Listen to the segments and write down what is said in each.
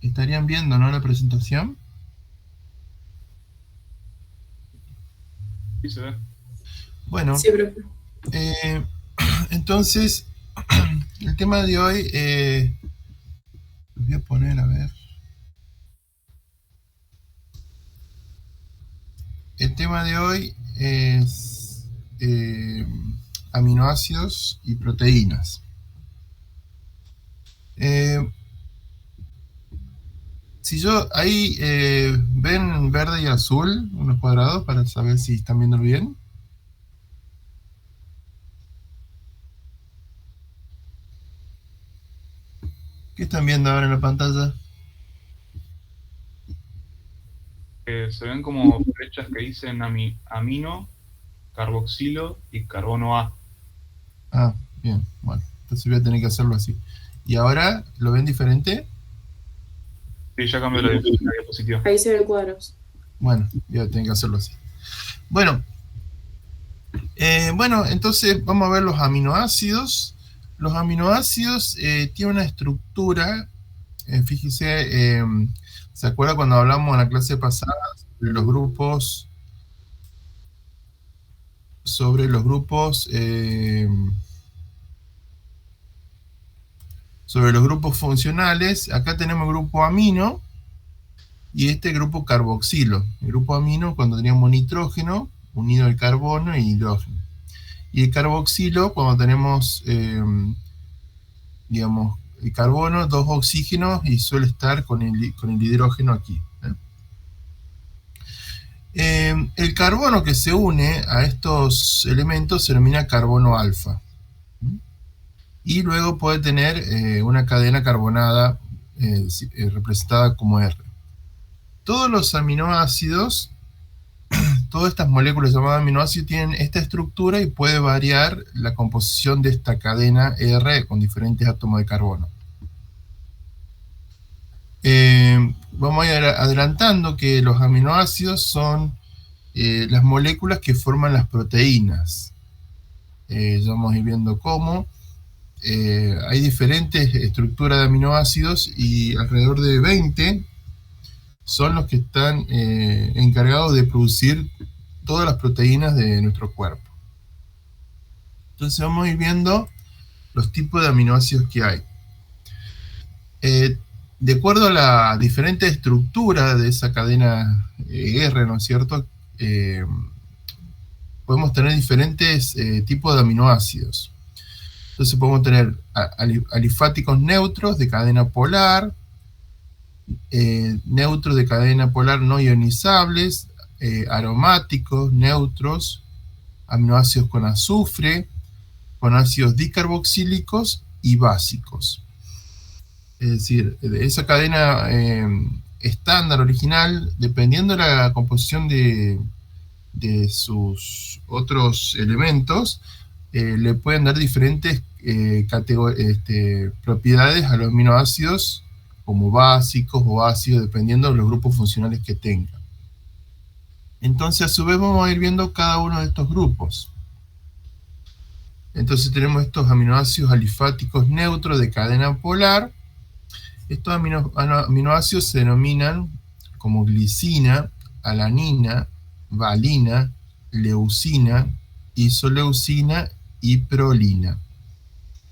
estarían viendo, ¿no? La presentación. Sí, se ve. Bueno, Sí, profe. eh, entonces, el tema de hoy, voy a poner, a ver. El tema de hoy es aminoácidos y proteínas. Eh, si yo ahí ven verde y azul, unos cuadrados, para saber si están viendo bien. ¿Qué están viendo ahora en la pantalla? Se ven como flechas que dicen amino, carboxilo y carbono A. Ah, bien, bueno, entonces voy a tener que hacerlo así. ¿Y ahora lo ven diferente? Sí, ya cambió la diapositiva. Ahí se ven cuadros. Bueno, voy a tener que hacerlo así. Bueno, bueno, entonces vamos a ver los aminoácidos. Los aminoácidos tienen una estructura, fíjese, ¿se acuerda cuando hablamos en la clase pasada sobre los grupos, sobre los grupos funcionales? Acá tenemos el grupo amino y este grupo carboxilo. El grupo amino cuando teníamos nitrógeno unido al carbono e hidrógeno. Y el carboxilo cuando tenemos, digamos, el carbono, dos oxígenos y suele estar con el hidrógeno aquí. El carbono que se une a estos elementos se denomina carbono alfa. Y luego puede tener una cadena carbonada representada como R. Todos los aminoácidos, todas estas moléculas llamadas aminoácidos tienen esta estructura y puede variar la composición de esta cadena R con diferentes átomos de carbono. Vamos a ir adelantando que los aminoácidos son las moléculas que forman las proteínas. Ya vamos a ir viendo cómo. Hay diferentes estructuras de aminoácidos y alrededor de 20 son los que están encargados de producir todas las proteínas de nuestro cuerpo. Entonces vamos a ir viendo los tipos de aminoácidos que hay. De acuerdo a la diferente estructura de esa cadena R, ¿no es cierto? Podemos tener diferentes tipos de aminoácidos. Entonces podemos tener alifáticos neutros de cadena polar, neutros de cadena polar no ionizables, aromáticos, neutros, aminoácidos con azufre, con ácidos dicarboxílicos y básicos. Es decir, de esa cadena estándar original, dependiendo de la composición de sus otros elementos, le pueden dar diferentes propiedades a los aminoácidos como básicos o ácidos, dependiendo de los grupos funcionales que tengan. Entonces, a su vez, vamos a ir viendo cada uno de estos grupos. Entonces tenemos estos aminoácidos alifáticos neutros de cadena polar. Estos aminoácidos se denominan como glicina, alanina, valina, leucina, isoleucina y prolina.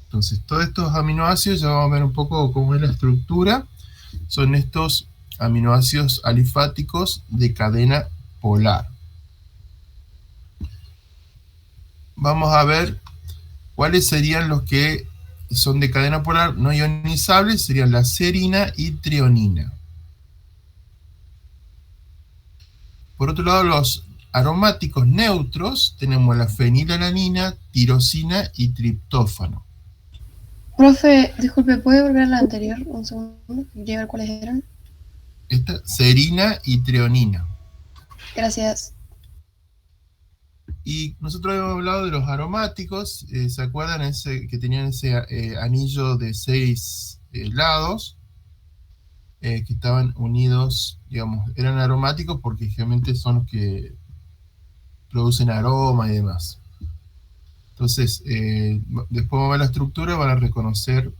Entonces, todos estos aminoácidos, ya vamos a ver un poco cómo es la estructura, son estos aminoácidos alifáticos de cadena polar. Vamos a ver cuáles serían los que son de cadena polar no ionizables, serían la serina y trionina. Por otro lado, los aromáticos neutros, tenemos la fenilalanina, tirosina y triptófano. Profe, disculpe, ¿puede volver a la anterior un segundo? Quería ver cuáles eran. Esta, serina y trionina. Gracias. Y nosotros habíamos hablado de los aromáticos, ¿se acuerdan que tenían ese anillo de 6 lados? Que estaban unidos, digamos, eran aromáticos porque generalmente son los que producen aroma y demás. Entonces, después vamos a ver la estructura, van a reconocer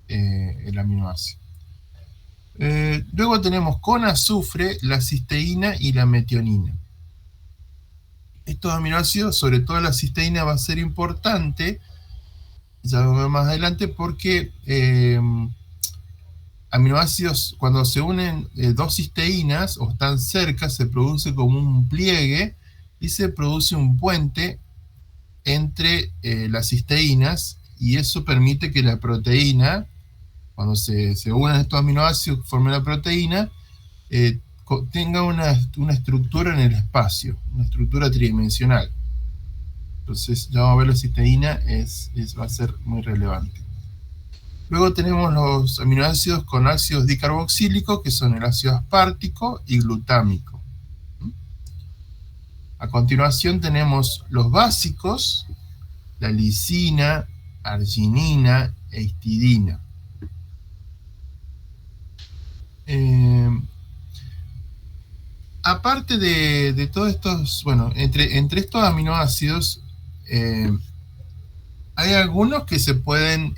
el aminoácido. Luego tenemos con azufre la cisteína y la metionina. Estos aminoácidos, sobre todo la cisteína, va a ser importante, ya lo vamos a ver más adelante, porque aminoácidos, cuando se unen dos cisteínas o están cerca, se produce como un pliegue y se produce un puente entre las cisteínas, y eso permite que la proteína, cuando se unen estos aminoácidos que forman la proteína, tenga una estructura en el espacio, una estructura tridimensional. Entonces ya vamos a ver, la cisteína va a ser muy relevante. Luego tenemos los aminoácidos con ácidos dicarboxílicos, que son el ácido aspartico y glutámico. A continuación tenemos los básicos, la lisina, arginina e histidina. Aparte de todos estos, bueno, entre estos aminoácidos, hay algunos que se pueden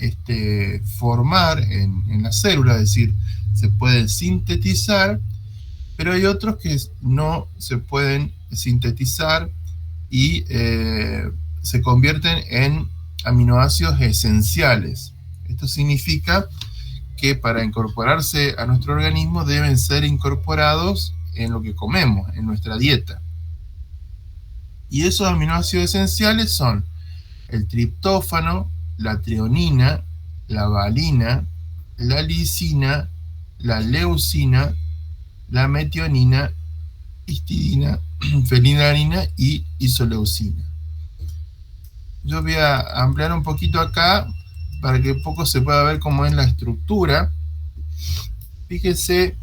formar en la célula, es decir, se pueden sintetizar, pero hay otros que no se pueden sintetizar y se convierten en aminoácidos esenciales. Esto significa que para incorporarse a nuestro organismo deben ser incorporados en lo que comemos, en nuestra dieta. Y esos aminoácidos esenciales son el triptófano, la treonina, la valina, la lisina, la leucina, la metionina, histidina, fenilalanina y isoleucina. Yo voy a ampliar un poquito acá para que poco se pueda ver cómo es la estructura. Fíjense,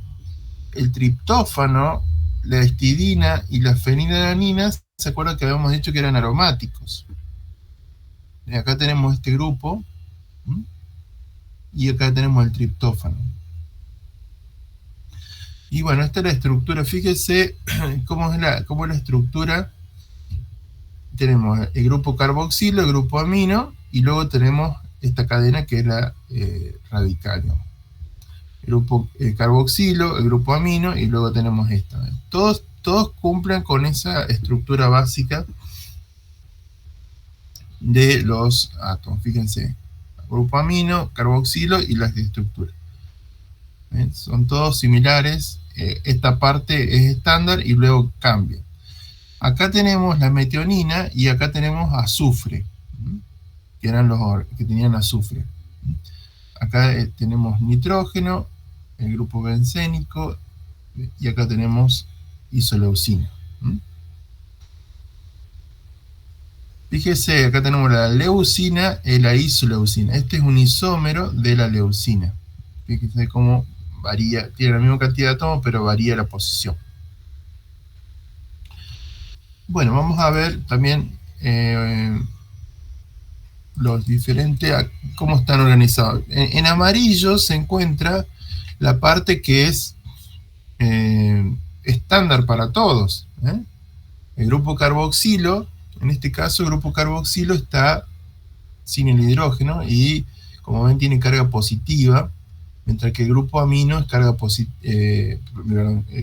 el triptófano, la histidina y la fenilalanina, ¿se acuerdan que habíamos dicho que eran aromáticos? Y acá tenemos este grupo, y acá tenemos el triptófano. Y bueno, esta es la estructura. Fíjense cómo es la estructura. Tenemos el grupo carboxilo, el grupo amino, y luego tenemos esta cadena que es la radical, ¿no? El grupo carboxilo, el grupo amino, y luego tenemos esta. Todos cumplen con esa estructura básica de los átomos. Fíjense, grupo amino, carboxilo y las estructuras. Son todos similares. Esta parte es estándar y luego cambia. Acá tenemos la metionina y acá tenemos azufre, que eran los que tenían azufre. Acá tenemos nitrógeno, el grupo bencénico, y acá tenemos isoleucina. Fíjese, acá tenemos la leucina y la isoleucina. Este es un isómero de la leucina. Fíjese cómo varía, tiene la misma cantidad de átomos, pero varía la posición. Bueno, vamos a ver también los diferentes, cómo están organizados. En amarillo se encuentra la parte que es estándar para todos. El grupo carboxilo, en este caso el grupo carboxilo está sin el hidrógeno y, como ven, tiene carga positiva, mientras que el grupo amino es el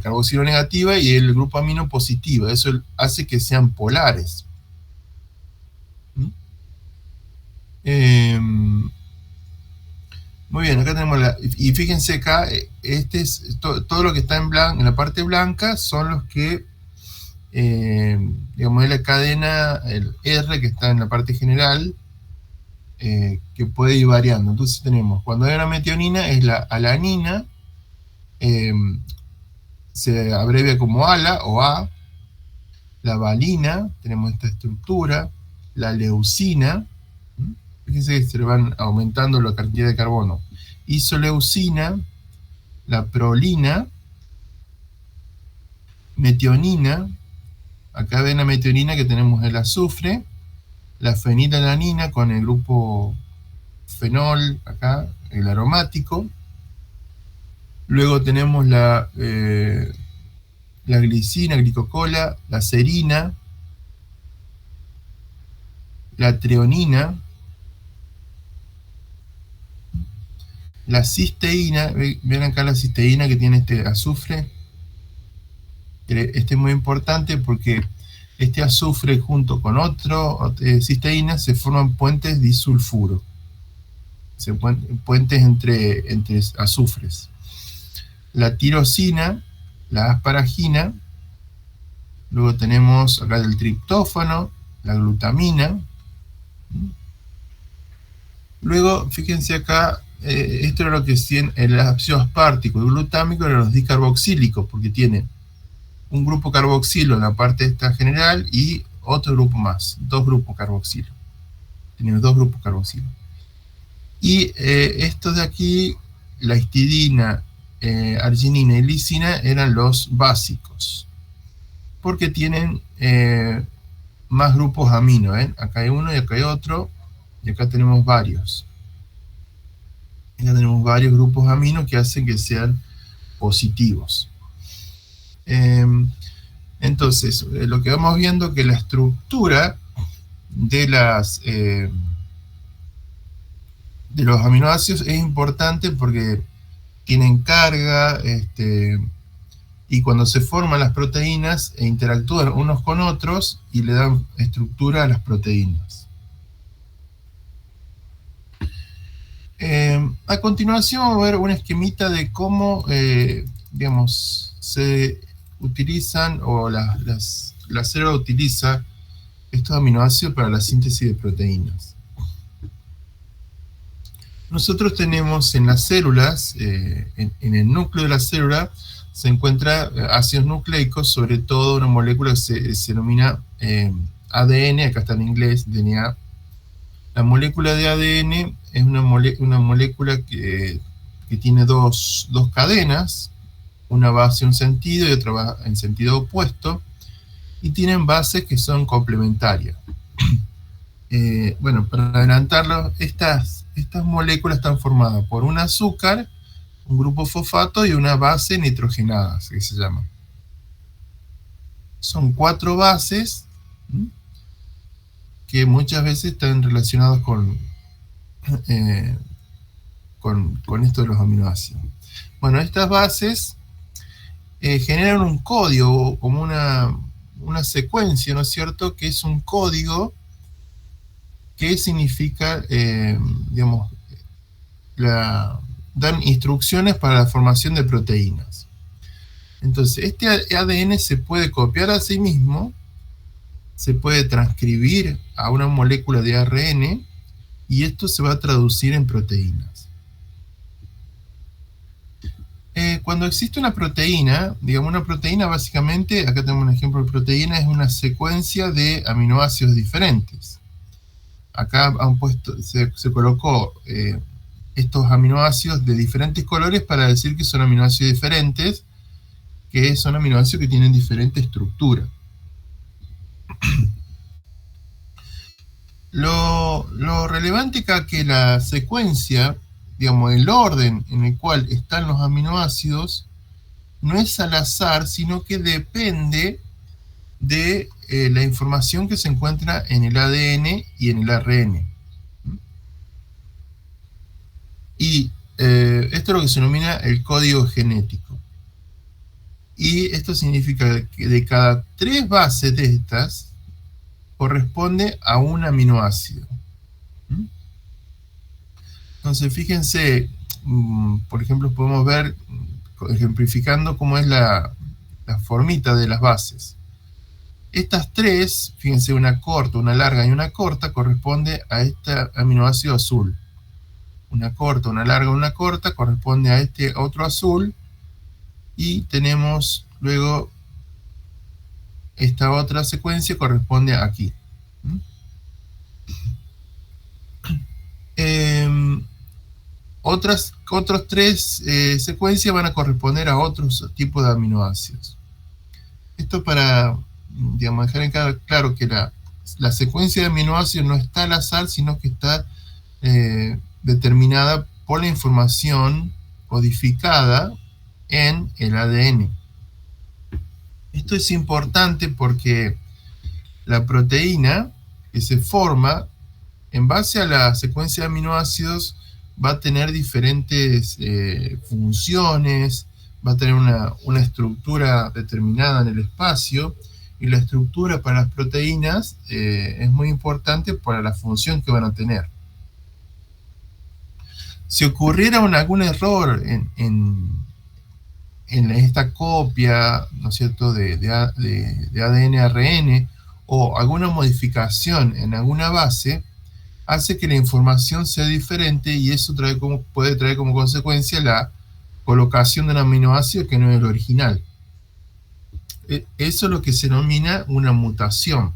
carboxilo negativa y el grupo amino positiva. Eso hace que sean polares. Muy bien, acá tenemos y fíjense acá, todo lo que está en la parte blanca son los que, digamos, es la cadena, el R que está en la parte general, que puede ir variando. Entonces tenemos, cuando hay una metionina, es la alanina, se abrevia como ALA o A, la valina, tenemos esta estructura, la leucina, fíjense que se le van aumentando la cantidad de carbono, isoleucina, la prolina, metionina, acá ven la metionina que tenemos el azufre, la fenilalanina con el grupo fenol, acá, el aromático. Luego tenemos la glicina, glicocola, la serina, la treonina. La cisteína, ven acá la cisteína que tiene este azufre. Este es muy importante porque este azufre junto con otro cisteína se forman puentes disulfuro. Puentes entre azufres. La tirosina, la asparagina, luego tenemos acá el triptófano, la glutamina. Luego, fíjense acá, esto era lo que decían el ácido aspartico, el glutámico eran los dicarboxílicos, porque tiene un grupo carboxilo en la parte esta general y otro grupo más, dos grupos carboxilo. Tienen dos grupos carboxilo. Y estos de aquí, la histidina, arginina y lisina eran los básicos, porque tienen más grupos amino, ¿ven? Acá hay uno y acá hay otro, y acá tenemos varios. Acá tenemos varios grupos amino que hacen que sean positivos. Entonces, lo que vamos viendo es que la estructura de los aminoácidos es importante porque tienen carga, y cuando se forman las proteínas interactúan unos con otros y le dan estructura a las proteínas. A continuación vamos a ver un esquemita de cómo, digamos, se utilizan, o la célula utiliza estos aminoácidos para la síntesis de proteínas. Nosotros tenemos en las células, en el núcleo de la célula, se encuentran ácidos nucleicos, sobre todo una molécula que se denomina ADN, acá está en inglés, DNA. La molécula de ADN es una molécula que tiene dos cadenas, una va hacia un sentido y otra va en sentido opuesto, y tienen bases que son complementarias. Bueno, para adelantarlo, estas moléculas están formadas por un azúcar, un grupo fosfato y una base nitrogenada, que se llama. Son 4 bases que muchas veces están relacionadas con esto de los aminoácidos. Bueno, estas bases generan un código, como una secuencia, ¿no es cierto?, que es un código que significa, digamos, dan instrucciones para la formación de proteínas. Entonces, este ADN se puede copiar a sí mismo, se puede transcribir a una molécula de ARN, y esto se va a traducir en proteínas. Cuando existe una proteína, digamos, una proteína básicamente, acá tenemos un ejemplo de proteína, es una secuencia de aminoácidos diferentes. Acá se colocó estos aminoácidos de diferentes colores para decir que son aminoácidos diferentes, que son aminoácidos que tienen diferente estructura. Lo relevante acá que la secuencia, digamos, el orden en el cual están los aminoácidos, no es al azar, sino que depende de la información que se encuentra en el ADN y en el ARN. Y esto es lo que se denomina el código genético. Y esto significa que de cada 3 bases de estas, corresponde a un aminoácido. Entonces, fíjense, por ejemplo, podemos ver, ejemplificando cómo es la formita de las bases. Estas 3, fíjense, una corta, una larga y una corta, corresponde a este aminoácido azul. Una corta, una larga, una corta, corresponde a este otro azul. Y tenemos luego esta otra secuencia, corresponde aquí. Otras 3 secuencias van a corresponder a otros tipos de aminoácidos. Esto para, digamos, dejar en claro que la secuencia de aminoácidos no está al azar, sino que está determinada por la información codificada en el ADN. Esto es importante porque la proteína que se forma en base a la secuencia de aminoácidos va a tener diferentes funciones, va a tener una estructura determinada en el espacio, y la estructura para las proteínas es muy importante para la función que van a tener. Si ocurriera algún error en esta copia, ¿no es cierto?, de ADN-ARN, o alguna modificación en alguna base, hace que la información sea diferente, y eso puede traer como consecuencia la colocación de un aminoácido que no es el original. Eso es lo que se denomina una mutación.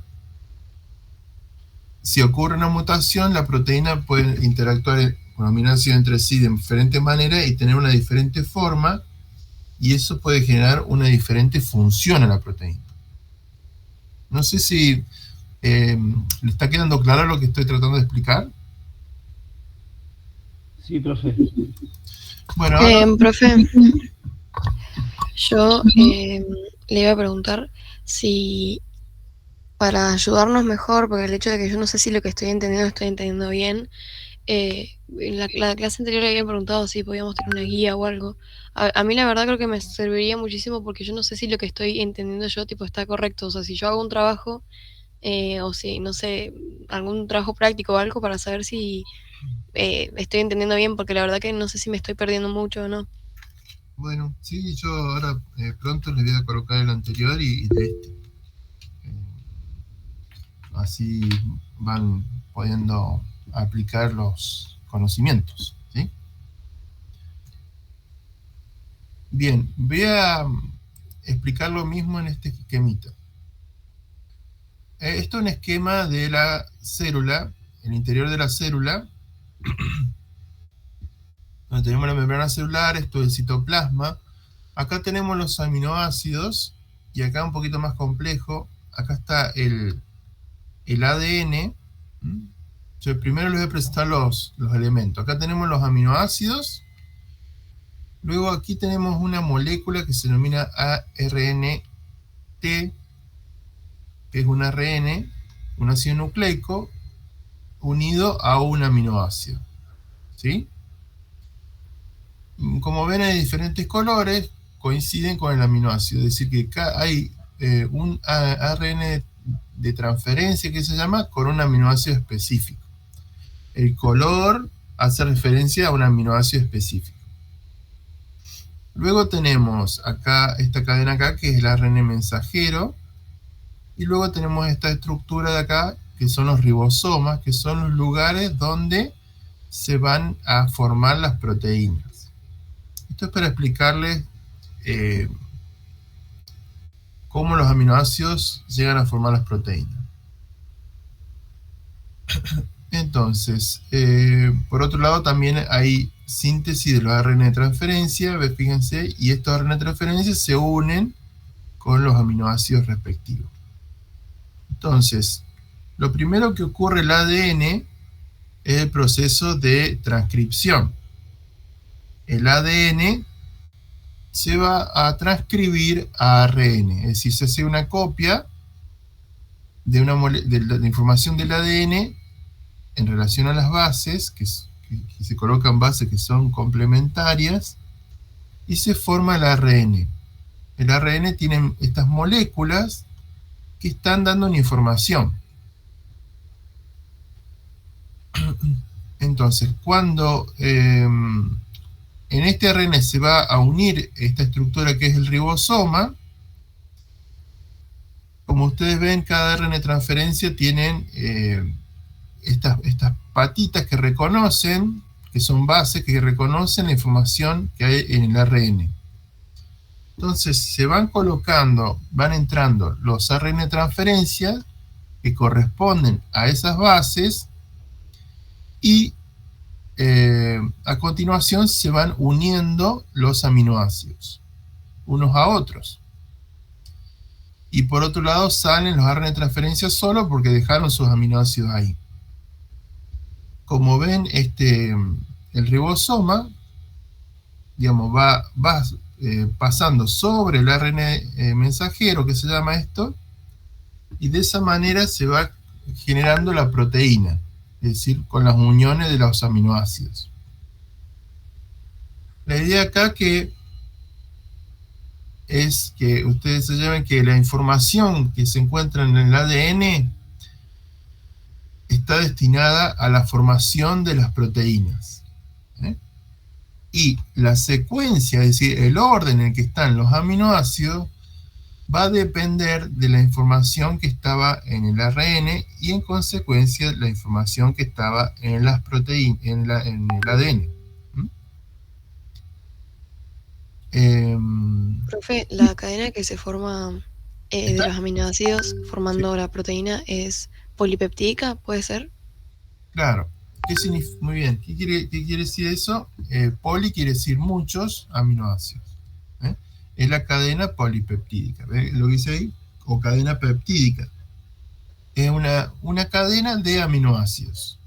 Si ocurre una mutación, la proteína puede interactuar con aminoácidos entre sí de diferentes maneras y tener una diferente forma, y eso puede generar una diferente función a la proteína. No sé si ¿le está quedando claro lo que estoy tratando de explicar? Sí, profe. Bueno, ahora, Profe, yo le iba a preguntar si para ayudarnos mejor, porque el hecho de que yo no sé si lo que estoy entendiendo bien, en la clase anterior le habían preguntado si podíamos tener una guía o algo. A mí la verdad creo que me serviría muchísimo, porque yo no sé si lo que estoy entendiendo yo tipo está correcto. O sea, si yo hago un trabajo, o si, no sé, algún trabajo práctico o algo, para saber si estoy entendiendo bien, porque la verdad que no sé si me estoy perdiendo mucho o no. bueno, sí, yo ahora pronto les voy a colocar el anterior y de este. Así van pudiendo aplicar los conocimientos, ¿sí? Bien, voy a explicar lo mismo en este esquemita. Esto es un esquema de la célula, el interior de la célula, donde tenemos la membrana celular, esto es el citoplasma. Acá tenemos los aminoácidos, y acá un poquito más complejo, acá está el ADN. Yo primero les voy a presentar los elementos. Acá tenemos los aminoácidos. Luego aquí tenemos una molécula que se denomina ARNT, que es un ARN, un ácido nucleico, unido a un aminoácido, ¿sí? Como ven, hay diferentes colores, coinciden con el aminoácido, es decir, que hay un ARN de transferencia que se llama con un aminoácido específico. El color hace referencia a un aminoácido específico. Luego tenemos acá esta cadena acá, que es el ARN mensajero, y luego tenemos esta estructura de acá, que son los ribosomas, que son los lugares donde se van a formar las proteínas. Esto es para explicarles cómo los aminoácidos llegan a formar las proteínas. Entonces, por otro lado, también hay síntesis de los ARN de transferencia, fíjense, y estos ARN de transferencia se unen con los aminoácidos respectivos. Entonces, lo primero que ocurre en el ADN es el proceso de transcripción. El ADN se va a transcribir a ARN, es decir, se hace una copia de la información del ADN en relación a las bases, que se colocan bases que son complementarias, y se forma el ARN. El ARN tiene estas moléculas que están dando una información. Entonces, cuando en este ARN se va a unir esta estructura que es el ribosoma, como ustedes ven, cada ARN de transferencia tienen estas patitas que reconocen, que son bases que reconocen la información que hay en el ARN. Entonces se van colocando, van entrando los ARN de transferencia que corresponden a esas bases, y a continuación se van uniendo los aminoácidos unos a otros. Y por otro lado salen los ARN de transferencia solo porque dejaron sus aminoácidos ahí. Como ven, el ribosoma, digamos, va pasando sobre el ARN mensajero, que se llama esto, y de esa manera se va generando la proteína, es decir, con las uniones de los aminoácidos. La idea acá es que ustedes se lleven que la información que se encuentra en el ADN está destinada a la formación de las proteínas. ¿Eh? Y la secuencia, es decir, el orden en el que están los aminoácidos, va a depender de la información que estaba en el ARN y en consecuencia la información que estaba en las proteínas, en el ADN. Profe, la cadena que se forma de los aminoácidos formando la proteína es polipeptídica, ¿puede ser? Claro. Muy bien. ¿Qué quiere decir eso? Poli quiere decir muchos aminoácidos. Es la cadena polipeptídica. ¿Ves lo que dice ahí? O cadena peptídica. Es una cadena de aminoácidos.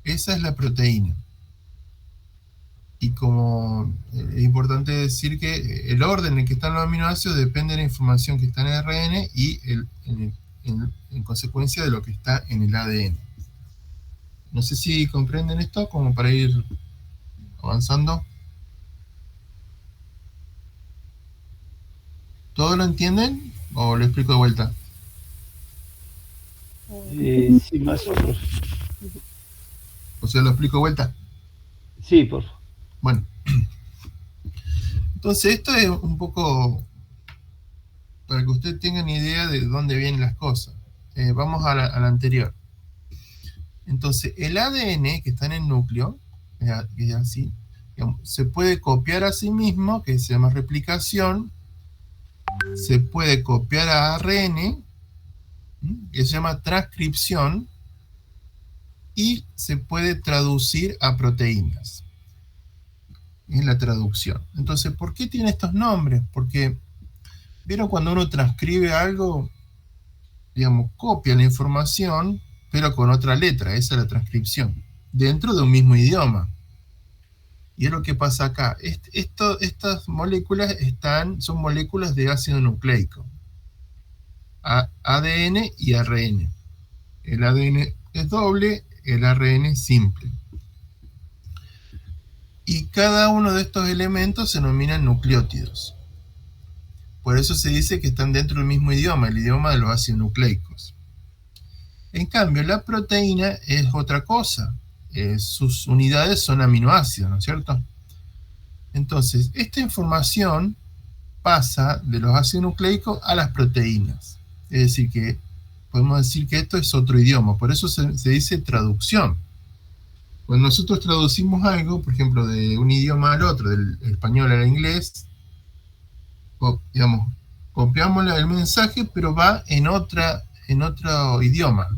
Esa es la proteína. Y como es importante decir que el orden en el que están los aminoácidos depende de la información que está en el ARN y en consecuencia de lo que está en el ADN. No sé si comprenden esto, como para ir avanzando. ¿Todo lo entienden? ¿O lo explico de vuelta? Sí, más o menos. O sea, ¿lo explico de vuelta? Sí, por favor. Bueno. Entonces, esto es un poco para que ustedes tengan idea de dónde vienen las cosas. Vamos a la anterior. Entonces, el ADN que está en el núcleo, que es así, digamos, se puede copiar a sí mismo, que se llama replicación, se puede copiar a ARN, que se llama transcripción, y se puede traducir a proteínas. Es la traducción. Entonces, ¿por qué tiene estos nombres? Porque, ¿vieron cuando uno transcribe algo? Digamos, copia la información, pero con otra letra, esa es la transcripción, dentro de un mismo idioma. Y es lo que pasa acá. Estas moléculas son moléculas de ácido nucleico. ADN y ARN. El ADN es doble, el ARN es simple. Y cada uno de estos elementos se denominan nucleótidos. Por eso se dice que están dentro del mismo idioma, el idioma de los ácidos nucleicos. En cambio, la proteína es otra cosa. Sus unidades son aminoácidos, ¿no es cierto? Entonces, esta información pasa de los ácidos nucleicos a las proteínas. Es decir, que podemos decir que esto es otro idioma. Por eso se dice traducción. Cuando nosotros traducimos algo, por ejemplo, de un idioma al otro, del español al inglés, digamos, copiamos el mensaje, pero va en otro idioma.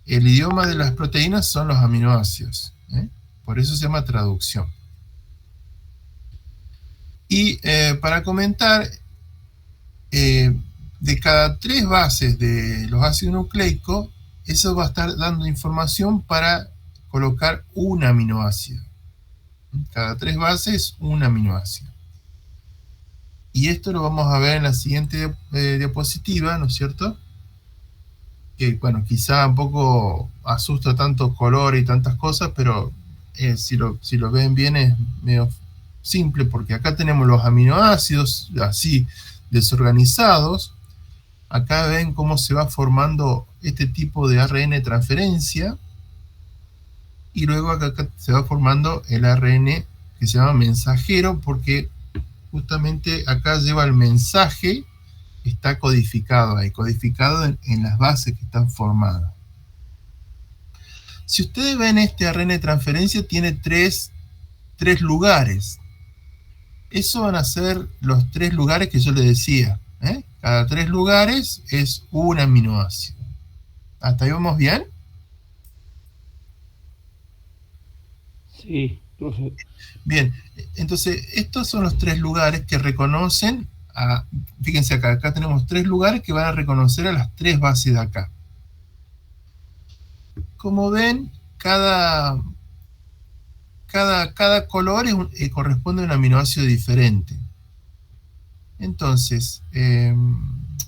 El idioma de las proteínas son los aminoácidos. Por eso se llama traducción. Y para comentar, de cada 3 bases de los ácidos nucleicos, eso va a estar dando información para colocar un aminoácido. Cada 3 bases, un aminoácido. Y esto lo vamos a ver en la siguiente diapositiva, ¿no es cierto? Que, bueno, quizá un poco asusta tanto color y tantas cosas, pero si lo ven bien es medio simple, porque acá tenemos los aminoácidos así desorganizados. Acá ven cómo se va formando este tipo de ARN transferencia, y luego acá se va formando el ARN que se llama mensajero, porque justamente acá lleva el mensaje, está codificado ahí, codificado en las bases que están formadas. Si ustedes ven este ARN de transferencia, tiene tres lugares. Esos van a ser los 3 lugares que yo les decía. Cada 3 lugares es un aminoácido. ¿Hasta ahí vamos bien? Sí, profe. Bien, entonces estos son los 3 lugares que reconocen fíjense acá tenemos 3 lugares que van a reconocer a las 3 bases de acá. Como ven, cada color corresponde a un aminoácido diferente. Entonces,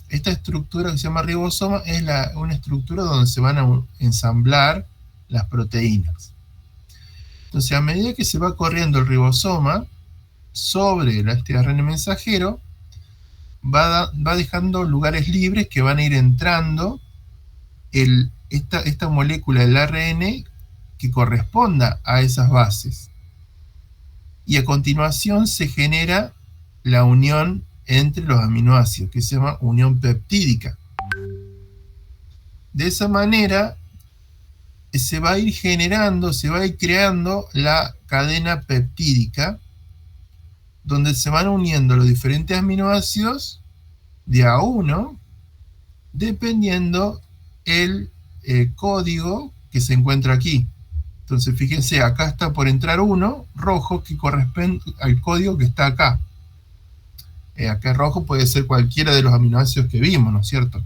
esta estructura que se llama ribosoma es una estructura donde se van a ensamblar las proteínas. Entonces, a medida que se va corriendo el ribosoma sobre este ARN mensajero, va dejando lugares libres que van a ir entrando esta molécula del ARN que corresponda a esas bases. Y a continuación se genera la unión entre los aminoácidos, que se llama unión peptídica. De esa manera se va a ir generando, se va a ir creando la cadena peptídica, donde se van uniendo los diferentes aminoácidos de a uno, dependiendo el código que se encuentra aquí. Entonces, fíjense, acá está por entrar uno rojo que corresponde al código que está acá. Acá rojo puede ser cualquiera de los aminoácidos que vimos, ¿no es cierto?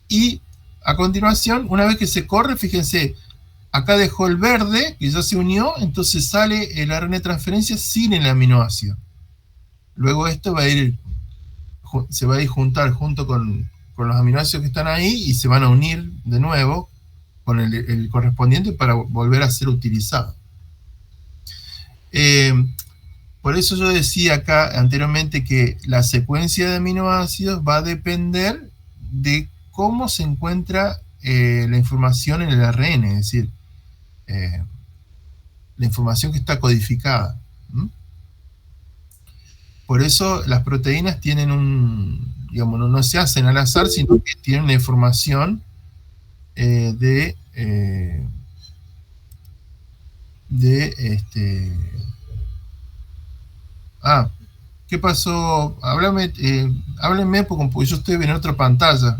Y a continuación, una vez que se corre, fíjense, acá dejó el verde, que ya se unió, entonces sale el ARN de transferencia sin el aminoácido. Luego esto se va a ir juntar junto con los aminoácidos que están ahí y se van a unir de nuevo con el correspondiente para volver a ser utilizado. Por eso yo decía acá anteriormente que la secuencia de aminoácidos va a depender de cómo se encuentra la información en el ARN, es decir, la información que está codificada. Por eso las proteínas tienen digamos, no se hacen al azar, sino que tienen una información ¿qué pasó? Háblenme porque yo estoy en otra pantalla.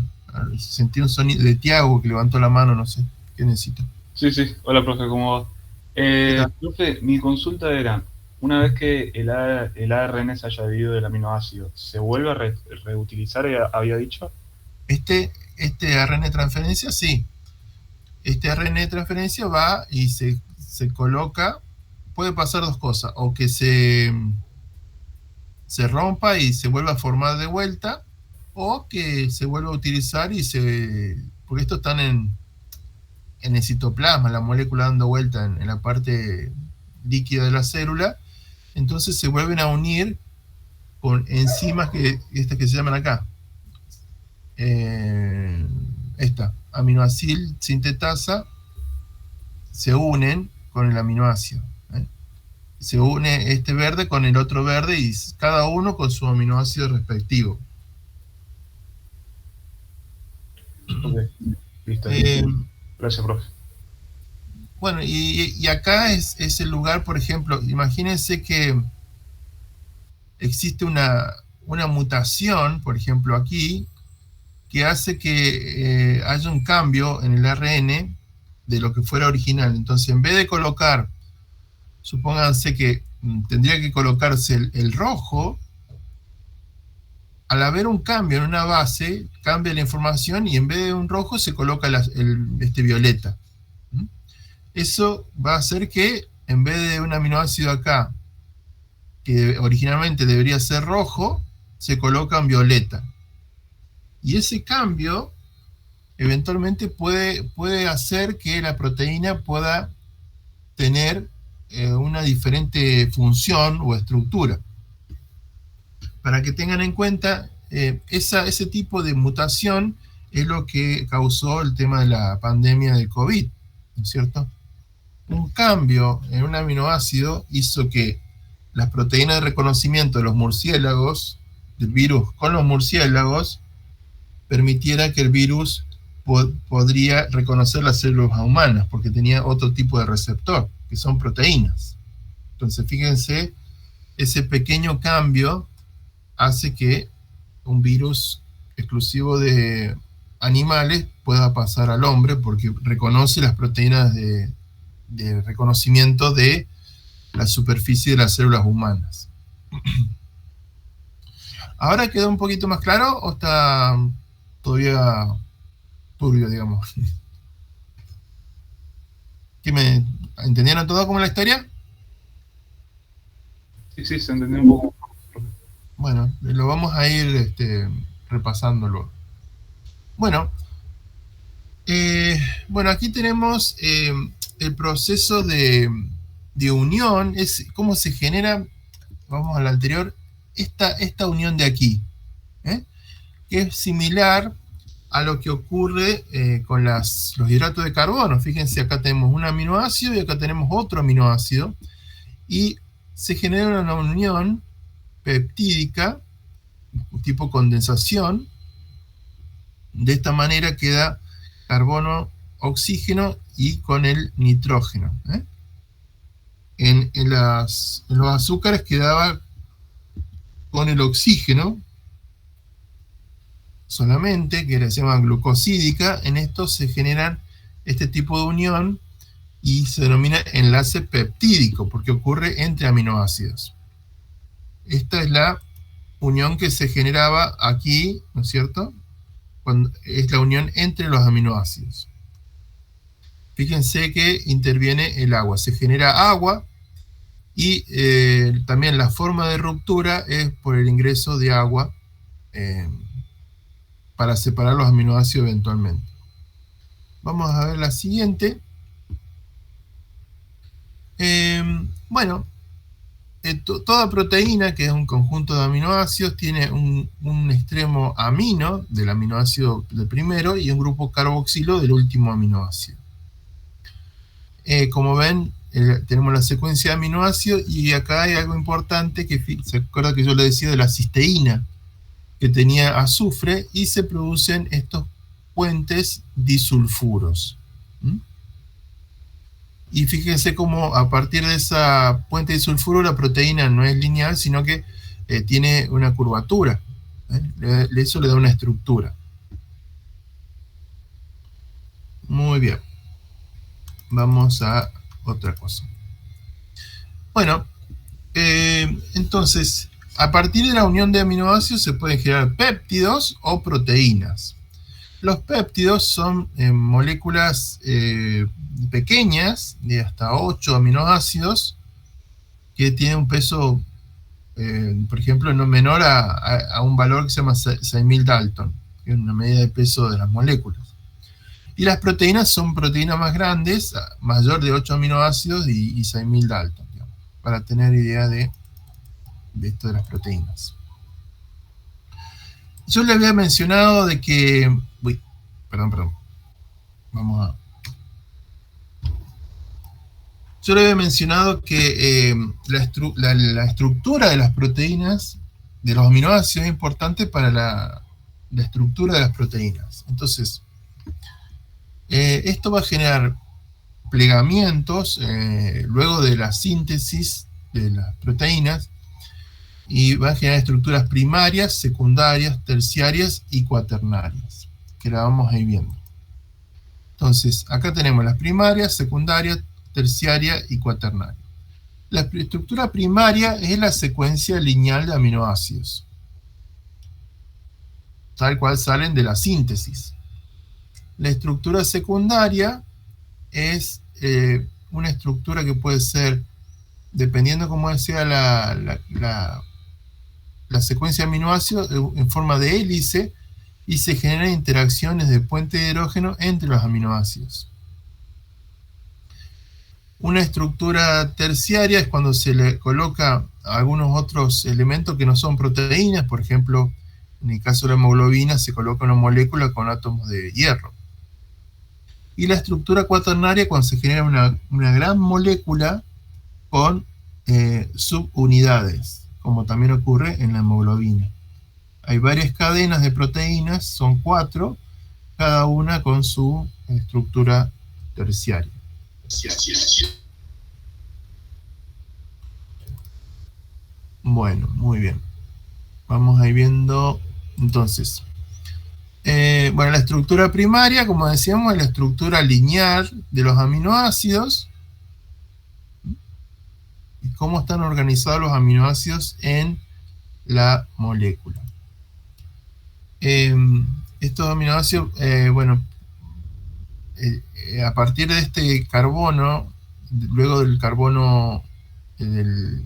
Sentí un sonido de Tiago que levantó la mano, no sé, ¿qué necesito? Sí, hola profe, ¿cómo va? Profe, mi consulta era, una vez que el ARN se haya dividido del aminoácido, ¿se vuelve a reutilizar, había dicho? Este ARN de transferencia, sí. Este ARN de transferencia va y se coloca, puede pasar dos cosas, o que se rompa y se vuelva a formar de vuelta, o que se vuelva a utilizar porque estos están en el citoplasma, la molécula dando vuelta en la parte líquida de la célula, entonces se vuelven a unir con enzimas estas que se llaman acá. Esta, aminoacil sintetasa, se unen con el aminoácido. Se une este verde con el otro verde y cada uno con su aminoácido respectivo. Ok, listo. Gracias, profe. Bueno, y acá es el lugar, por ejemplo, imagínense que existe una mutación, por ejemplo aquí, que hace que haya un cambio en el ARN de lo que fuera original. Entonces, en vez de colocar, supónganse que tendría que colocarse el rojo, al haber un cambio en una base, cambia la información y en vez de un rojo se coloca este violeta. Eso va a hacer que en vez de un aminoácido acá, que originalmente debería ser rojo, se coloca en violeta. Y ese cambio eventualmente puede hacer que la proteína pueda tener una diferente función o estructura. Para que tengan en cuenta, ese tipo de mutación es lo que causó el tema de la pandemia del COVID, ¿no es cierto? Un cambio en un aminoácido hizo que las proteínas de reconocimiento de los murciélagos, del virus con los murciélagos, permitiera que el virus podría reconocer las células humanas, porque tenía otro tipo de receptor, que son proteínas. Entonces, fíjense, ese pequeño cambio hace que un virus exclusivo de animales pueda pasar al hombre, porque reconoce las proteínas de reconocimiento de la superficie de las células humanas. ¿Ahora quedó un poquito más claro o está todavía turbio, digamos? ¿Entendieron todo como la historia? Sí, se entendió un poco. Bueno, lo vamos a ir repasándolo. Bueno, aquí tenemos el proceso de unión, es cómo se genera, vamos al anterior, esta unión de aquí, que es similar a lo que ocurre con los hidratos de carbono. Fíjense, acá tenemos un aminoácido y acá tenemos otro aminoácido, y se genera una unión peptídica, tipo condensación. De esta manera queda carbono, oxígeno y con el nitrógeno. En los azúcares quedaba con el oxígeno solamente, que se llama glucosídica. En esto se generan este tipo de unión y se denomina enlace peptídico, porque ocurre entre aminoácidos. Esta es la unión que se generaba aquí, ¿no es cierto? Cuando es la unión entre los aminoácidos. Fíjense que interviene el agua, se genera agua, y también la forma de ruptura es por el ingreso de agua para separar los aminoácidos eventualmente. Vamos a ver la siguiente. Bueno, toda proteína, que es un conjunto de aminoácidos, tiene un extremo amino del aminoácido del primero y un grupo carboxilo del último aminoácido. Como ven, tenemos la secuencia de aminoácidos, y acá hay algo importante, que se acuerda que yo le decía de la cisteína, que tenía azufre, y se producen estos puentes disulfuros. Y fíjense cómo a partir de esa puente disulfuro la proteína no es lineal, sino que tiene una curvatura. Eso le da una estructura. Muy bien. Vamos a otra cosa. Bueno, entonces, a partir de la unión de aminoácidos se pueden generar péptidos o proteínas. Los péptidos son moléculas pequeñas, de hasta 8 aminoácidos, que tienen un peso, por ejemplo, no menor a un valor que se llama 6000 Dalton, que es una medida de peso de las moléculas. Y las proteínas son proteínas más grandes, mayor de 8 aminoácidos y 6000 Dalton, digamos, para tener idea de esto de las proteínas. Yo le había mencionado de que... Uy, perdón. Vamos a... Yo le había mencionado que la estructura de las proteínas, de los aminoácidos, es importante para la estructura de las proteínas. Entonces, esto va a generar plegamientos luego de la síntesis de las proteínas, y va a generar estructuras primarias, secundarias, terciarias y cuaternarias, que la vamos a ir viendo. Entonces, acá tenemos las primarias, secundarias, terciaria y cuaternaria. La estructura primaria es la secuencia lineal de aminoácidos, tal cual salen de la síntesis. La estructura secundaria es una estructura que puede ser, dependiendo cómo sea la secuencia de aminoácidos, en forma de hélice, y se generan interacciones de puente de hidrógeno entre los aminoácidos. Una estructura terciaria es cuando se le coloca algunos otros elementos que no son proteínas. Por ejemplo, en el caso de la hemoglobina se coloca una molécula con átomos de hierro. Y la estructura cuaternaria, cuando se genera una gran molécula con subunidades, como también ocurre en la hemoglobina. Hay varias cadenas de proteínas, son 4, cada una con su estructura terciaria. Bueno, muy bien. Vamos a ir viendo, entonces. Bueno, la estructura primaria, como decíamos, es la estructura lineal de los aminoácidos. Y cómo están organizados los aminoácidos en la molécula. Estos aminoácidos, a partir de este carbono, luego del carbono de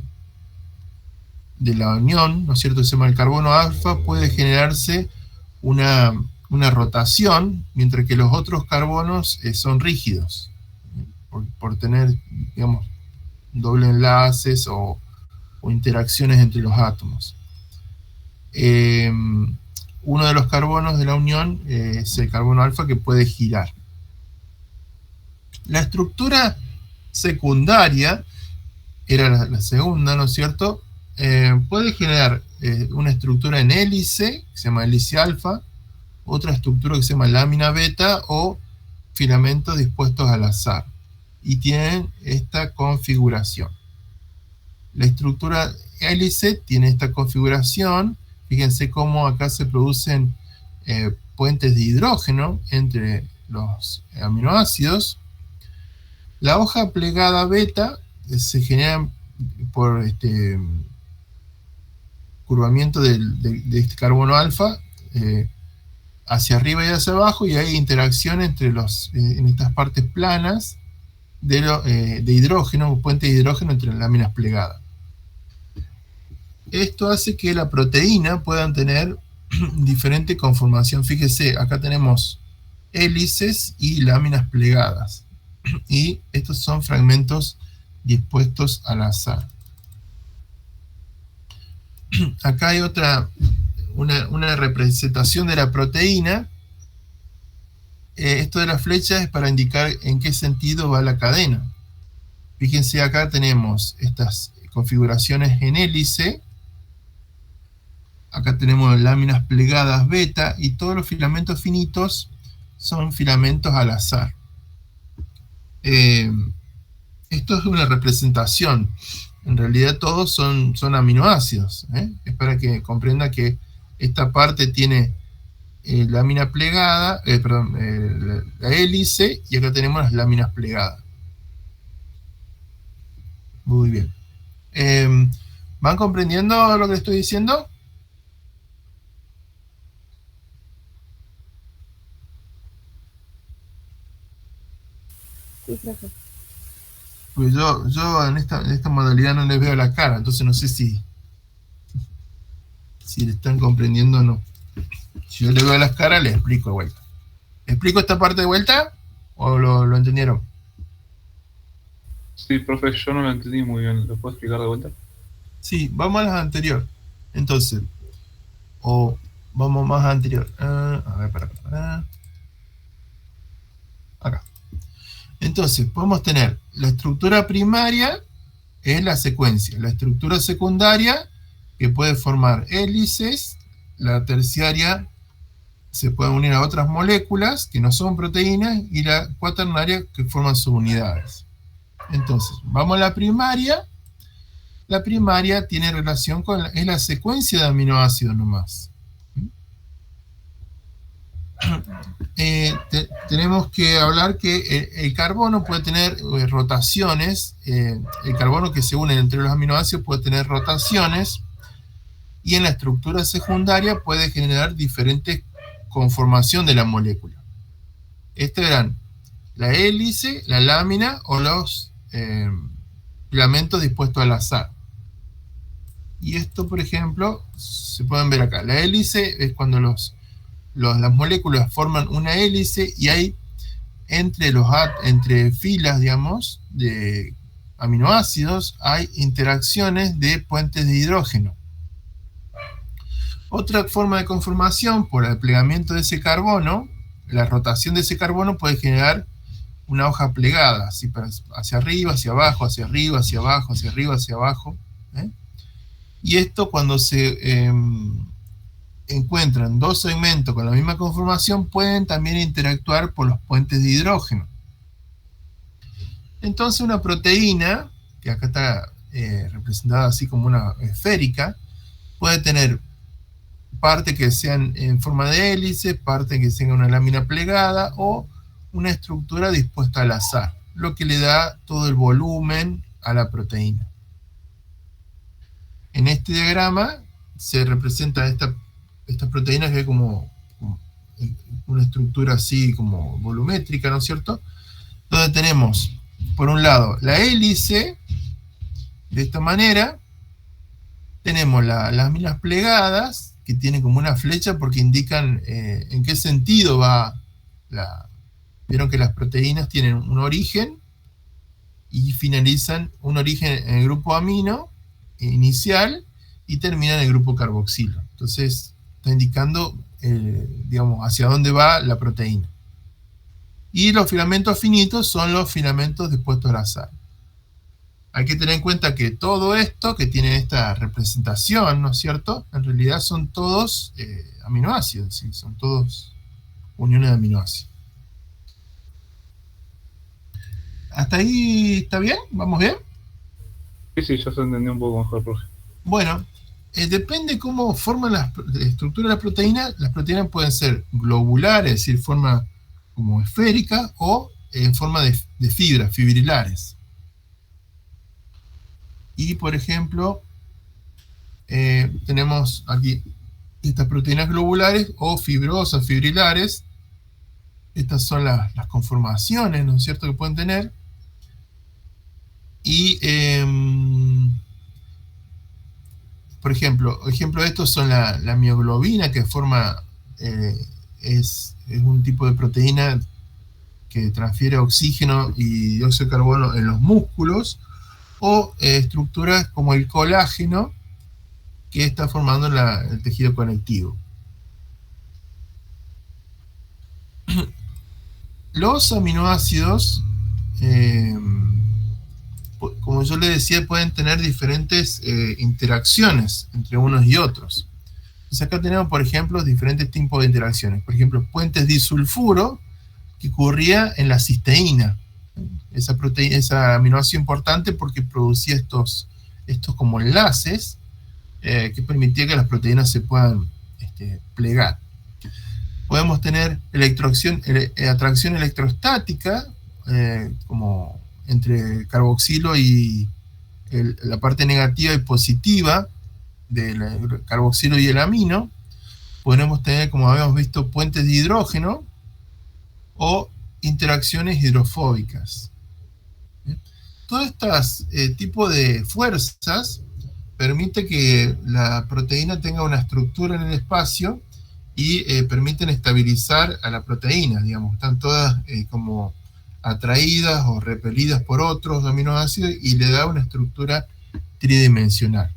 la unión, ¿no es cierto?, se llama el carbono alfa, puede generarse una rotación, mientras que los otros carbonos son rígidos, por tener, digamos, doble enlaces o interacciones entre los átomos. Uno de los carbonos de la unión es el carbono alfa, que puede girar. La estructura secundaria era la segunda, ¿no es cierto? Puede generar una estructura en hélice, que se llama hélice alfa, otra estructura que se llama lámina beta, o filamentos dispuestos al azar, y tienen esta configuración. La estructura hélice tiene esta configuración. Fíjense cómo acá se producen puentes de hidrógeno entre los aminoácidos. La hoja plegada beta se genera por curvamiento de este carbono alfa hacia arriba y hacia abajo, y hay interacción entre en estas partes planas de hidrógeno, puentes de hidrógeno entre las láminas plegadas. Esto hace que la proteína puedan tener diferente conformación. Fíjese, acá tenemos hélices y láminas plegadas, y estos son fragmentos dispuestos al azar. Acá hay una representación de la proteína. Esto de la flecha es para indicar en qué sentido va la cadena. Fíjense, acá tenemos estas configuraciones en hélice. Acá tenemos láminas plegadas beta, y todos los filamentos finitos son filamentos al azar. Esto es una representación. En realidad todos son aminoácidos. Es para que comprenda que esta parte tiene lámina plegada, la hélice, y acá tenemos las láminas plegadas. Muy bien. ¿Van comprendiendo lo que estoy diciendo? Sí, profe. Pues yo en esta modalidad no les veo la cara, entonces no sé si le están comprendiendo o no. Si yo le veo las caras, les explico de vuelta. ¿Explico esta parte de vuelta? ¿O lo entendieron? Sí, profe, yo no lo entendí muy bien. ¿Lo puedo explicar de vuelta? Sí, vamos a las anteriores. Entonces, vamos más anterior. A ver, para. Acá. Entonces, podemos tener la estructura primaria, es la secuencia. La estructura secundaria, que puede formar hélices. La terciaria se puede unir a otras moléculas que no son proteínas, y la cuaternaria, que forman subunidades. Entonces, vamos a la primaria. La primaria tiene relación es la secuencia de aminoácidos nomás. Tenemos que hablar que el carbono puede tener rotaciones. El carbono que se une entre los aminoácidos puede tener rotaciones, y en la estructura secundaria puede generar diferentes conformación de la molécula. Estos eran la hélice, la lámina o los filamentos dispuestos al azar. Y esto, por ejemplo, se pueden ver acá. La hélice es cuando las moléculas forman una hélice, y hay entre filas, digamos, de aminoácidos, hay interacciones de puentes de hidrógeno. Otra forma de conformación, por el plegamiento de ese carbono, la rotación de ese carbono puede generar una hoja plegada, así hacia arriba, hacia abajo, hacia arriba, hacia abajo, hacia arriba, hacia abajo. Y esto, cuando se encuentran dos segmentos con la misma conformación, pueden también interactuar por los puentes de hidrógeno. Entonces, una proteína, que acá está representada así como una esférica, puede tener parte que sean en forma de hélice, parte que tenga una lámina plegada, o una estructura dispuesta al azar, lo que le da todo el volumen a la proteína. En este diagrama se representa esta proteína, que es como una estructura así como volumétrica, ¿no es cierto? Donde tenemos, por un lado, la hélice, de esta manera. Tenemos las láminas plegadas, que tienen como una flecha porque indican en qué sentido va Vieron que las proteínas tienen un origen y finalizan un origen en el grupo amino inicial y terminan en el grupo carboxilo. Entonces está indicando, digamos, hacia dónde va la proteína. Y los filamentos finitos son los filamentos dispuestos al azar. Hay que tener en cuenta que todo esto que tiene esta representación, ¿no es cierto?, en realidad son todos aminoácidos, ¿sí? Son todos uniones de aminoácidos. ¿Hasta ahí está bien? ¿Vamos bien? Sí, ya se entendió un poco mejor, profe. Bueno, depende cómo forman la estructura de las proteínas pueden ser globulares, es decir, forma como esférica, o en forma de fibras, fibrilares. Y, por ejemplo, tenemos aquí estas proteínas globulares o fibrosas, fibrilares. Estas son las conformaciones, ¿no es cierto?, que pueden tener. Y, por ejemplo de estos son la mioglobina, que forma, es un tipo de proteína que transfiere oxígeno y dióxido de carbono en los músculos, o estructuras como el colágeno, que está formando el tejido conectivo. Los aminoácidos, como yo les decía, pueden tener diferentes interacciones entre unos y otros. Entonces acá tenemos, por ejemplo, diferentes tipos de interacciones. Por ejemplo, puentes disulfuro, que ocurría en la cisteína. Esa aminoácido importante porque producía estos como enlaces que permitía que las proteínas se puedan plegar. Podemos tener atracción electrostática, como entre carboxilo y la parte negativa y positiva del carboxilo y el amino. Podemos tener, como habíamos visto, puentes de hidrógeno o interacciones hidrofóbicas. Todos estos tipos de fuerzas permiten que la proteína tenga una estructura en el espacio y permiten estabilizar a la proteína, digamos. Están todas como atraídas o repelidas por otros aminoácidos y le da una estructura tridimensional.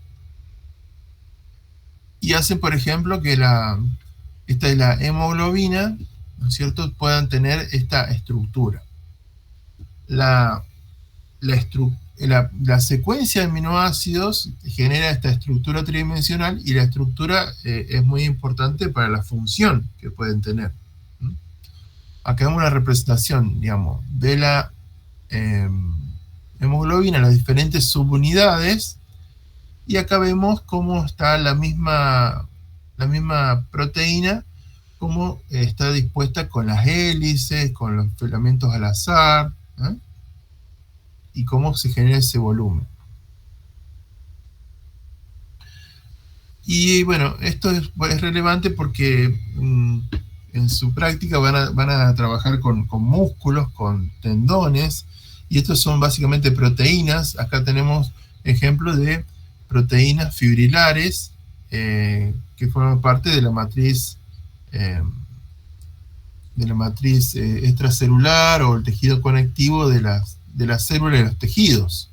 Y hacen, por ejemplo, que esta es la hemoglobina, ¿no es cierto?, puedan tener esta estructura. La secuencia de aminoácidos genera esta estructura tridimensional, y la estructura es muy importante para la función que pueden tener. Acá vemos una representación, digamos, de la hemoglobina, las diferentes subunidades, y acá vemos cómo está la misma proteína, cómo está dispuesta con las hélices, con los filamentos al azar, y cómo se genera ese volumen. Y bueno, esto es relevante porque en su práctica van a trabajar con músculos, con tendones, y estos son básicamente proteínas. Acá tenemos ejemplos de proteínas fibrilares que forman parte de la matriz extracelular o el tejido conectivo de las células y los tejidos.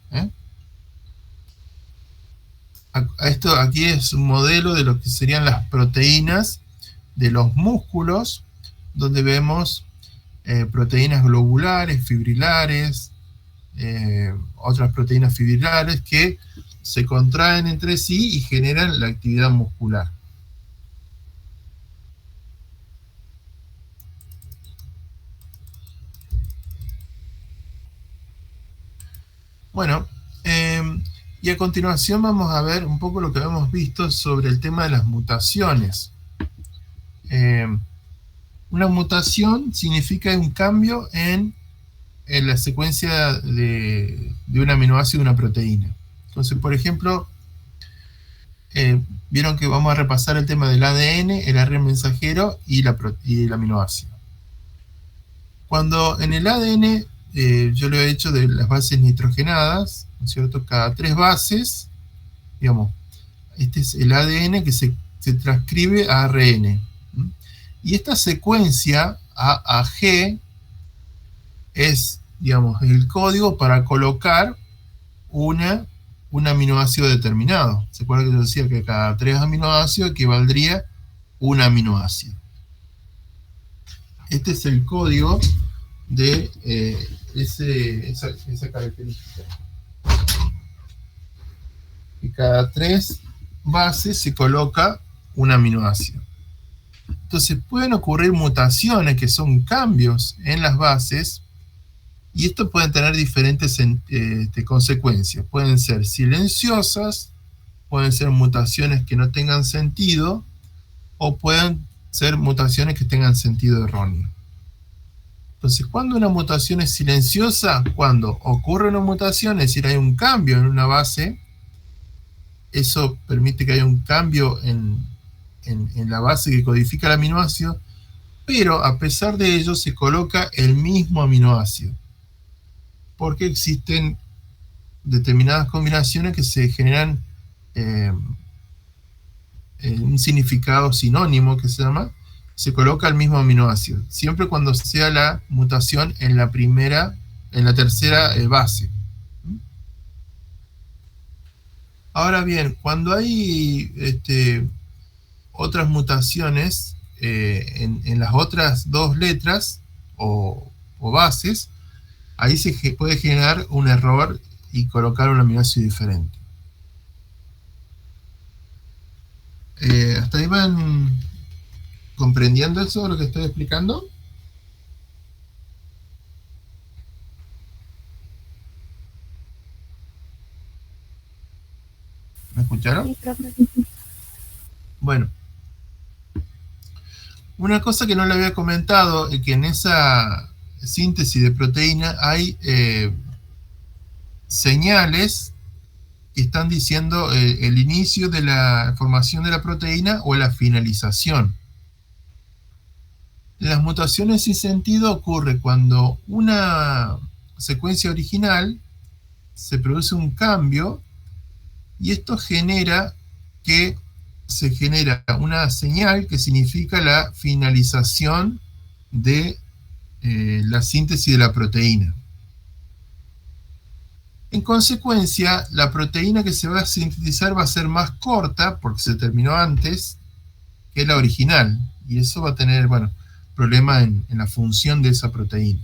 Esto aquí es un modelo de lo que serían las proteínas de los músculos, donde vemos proteínas globulares, fibrilares, otras proteínas fibrilares que se contraen entre sí y generan la actividad muscular. Bueno, y a continuación vamos a ver un poco lo que hemos visto sobre el tema de las mutaciones. Una mutación significa un cambio en la secuencia de un aminoácido de una proteína. Entonces, por ejemplo, vieron que vamos a repasar el tema del ADN, el ARN mensajero y el aminoácido. Cuando en el ADN, yo lo he hecho de las bases nitrogenadas, ¿no es cierto? Cada 3 bases, digamos, este es el ADN que se transcribe a ARN. Y esta secuencia A a G es digamos, el código para colocar un aminoácido determinado. ¿Se acuerda que yo decía que cada 3 aminoácidos equivaldría un aminoácido? Este es el código de esa característica. Y cada 3 bases se coloca un aminoácido. Entonces pueden ocurrir mutaciones que son cambios en las bases, y esto pueden tener diferentes consecuencias. Pueden ser silenciosas, pueden ser mutaciones que no tengan sentido, o pueden ser mutaciones que tengan sentido erróneo. Entonces, cuando una mutación es silenciosa, cuando ocurre una mutación, es decir, hay un cambio en una base, eso permite que haya un cambio en la base que codifica el aminoácido, pero a pesar de ello se coloca el mismo aminoácido, porque existen determinadas combinaciones que se generan un significado sinónimo que se llama, se coloca el mismo aminoácido, siempre cuando sea la mutación en la tercera base. Ahora bien, cuando hay otras mutaciones en las otras 2 letras o bases, ahí se puede generar un error y colocar un aminoácido diferente. ¿Hasta ahí van comprendiendo eso, lo que estoy explicando? ¿Me escucharon? Bueno. Una cosa que no le había comentado es que en esa síntesis de proteína hay señales que están diciendo el inicio de la formación de la proteína o la finalización. Las mutaciones sin sentido ocurre cuando una secuencia original se produce un cambio, y esto genera que se genera una señal que significa la finalización de la síntesis de la proteína. En consecuencia, la proteína que se va a sintetizar va a ser más corta, porque se terminó antes, que la original, y eso va a tener, bueno, problema en la función de esa proteína,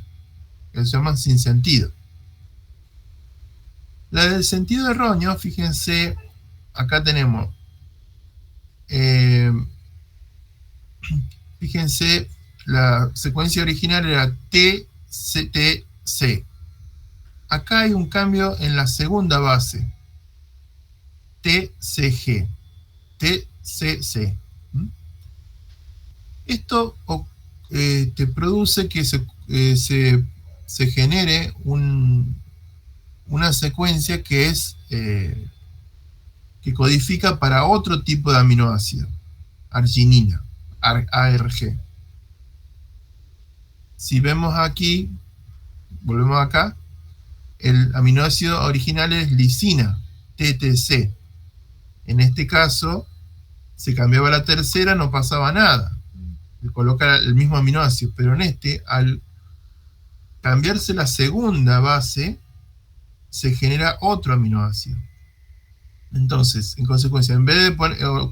que se llaman sin sentido. La del sentido erróneo, fíjense, acá tenemos, fíjense, la secuencia original era TCTC. Acá hay un cambio en la segunda base, TCG, TCC. Esto te produce que se genere una secuencia que es que codifica para otro tipo de aminoácido, arginina, ARG. Si vemos aquí, volvemos acá, el aminoácido original es lisina, TTC. En este caso, se cambiaba la tercera, no pasaba nada. Le coloca el mismo aminoácido, pero en este, al cambiarse la segunda base, se genera otro aminoácido. Entonces, en consecuencia, en vez de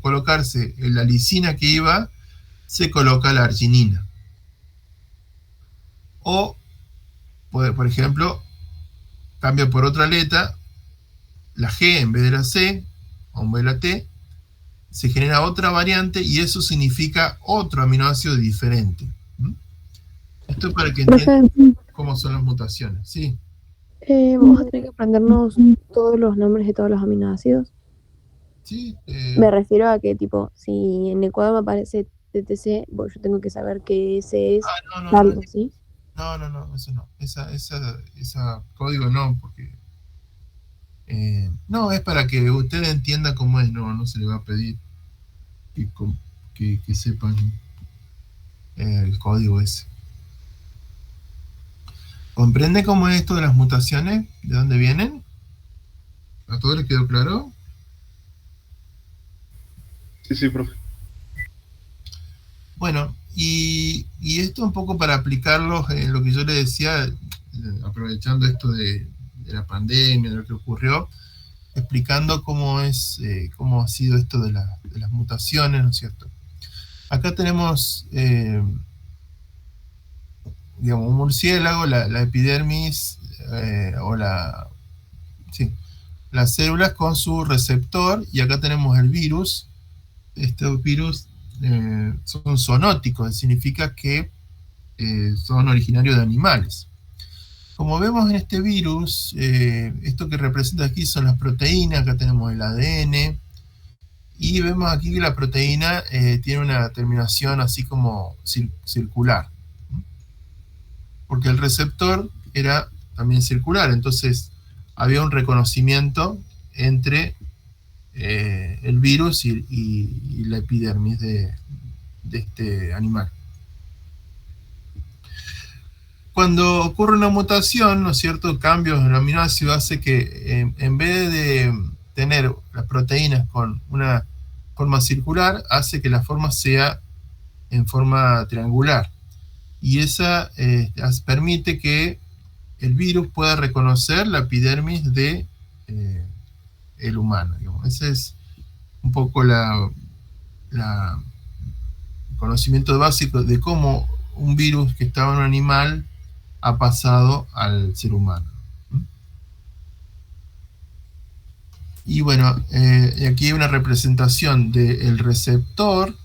colocarse la lisina que iba, se coloca la arginina. O, por ejemplo, cambia por otra letra, la G en vez de la C, o en vez de la T, se genera otra variante y eso significa otro aminoácido diferente. Esto es para que entiendan cómo son las mutaciones. Sí. Vamos a tener que aprendernos todos los nombres de todos los aminoácidos. Sí. Me refiero a que, tipo, si en el cuadro me aparece TTC, bueno, yo tengo que saber que ese es algo, ¿sí? No, eso no. Esa código no, porque no, es para que usted entienda cómo es, no se le va a pedir que sepan el código ese. ¿Comprende cómo es esto de las mutaciones? ¿De dónde vienen? ¿A todos les quedó claro? Sí, profe. Bueno, y esto un poco para aplicarlo en lo que yo le decía, aprovechando esto de la pandemia, de lo que ocurrió, explicando cómo ha sido esto de las mutaciones, ¿no es cierto? Acá tenemos, digamos, un murciélago, la epidermis, las células con su receptor, y acá tenemos el virus. Estos virus son zoonóticos, significa que son originarios de animales. Como vemos en este virus, esto que representa aquí son las proteínas, acá tenemos el ADN, y vemos aquí que la proteína tiene una terminación así como circular, porque el receptor era también circular, entonces había un reconocimiento entre el virus y la epidermis de este animal. Cuando ocurre una mutación, ¿no es cierto?, cambios en el aminoácido hace que en vez de tener las proteínas con una forma circular, hace que la forma sea en forma triangular. Y esa permite que el virus pueda reconocer la epidermis de el humano. Digamos. Ese es un poco el conocimiento básico de cómo un virus que estaba en un animal ha pasado al ser humano. Y bueno, aquí hay una representación del receptor,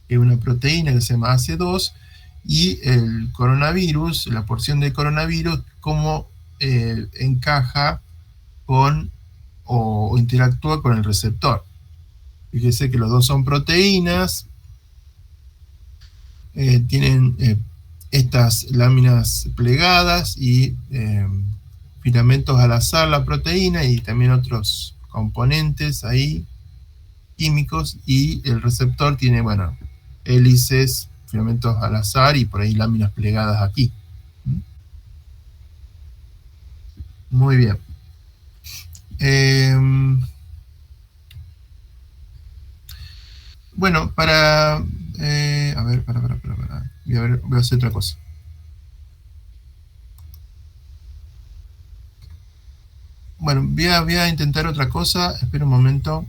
que es una proteína que se llama AC2, y el coronavirus, la porción del coronavirus, cómo encaja con o interactúa con el receptor. Fíjese que los dos son proteínas, tienen estas láminas plegadas y filamentos al azar la proteína, y también otros componentes ahí químicos, y el receptor tiene, bueno, hélices, filamentos al azar y por ahí láminas plegadas aquí. Muy bien. Bueno, a ver, voy a hacer otra cosa. Bueno, voy a intentar otra cosa, espera un momento.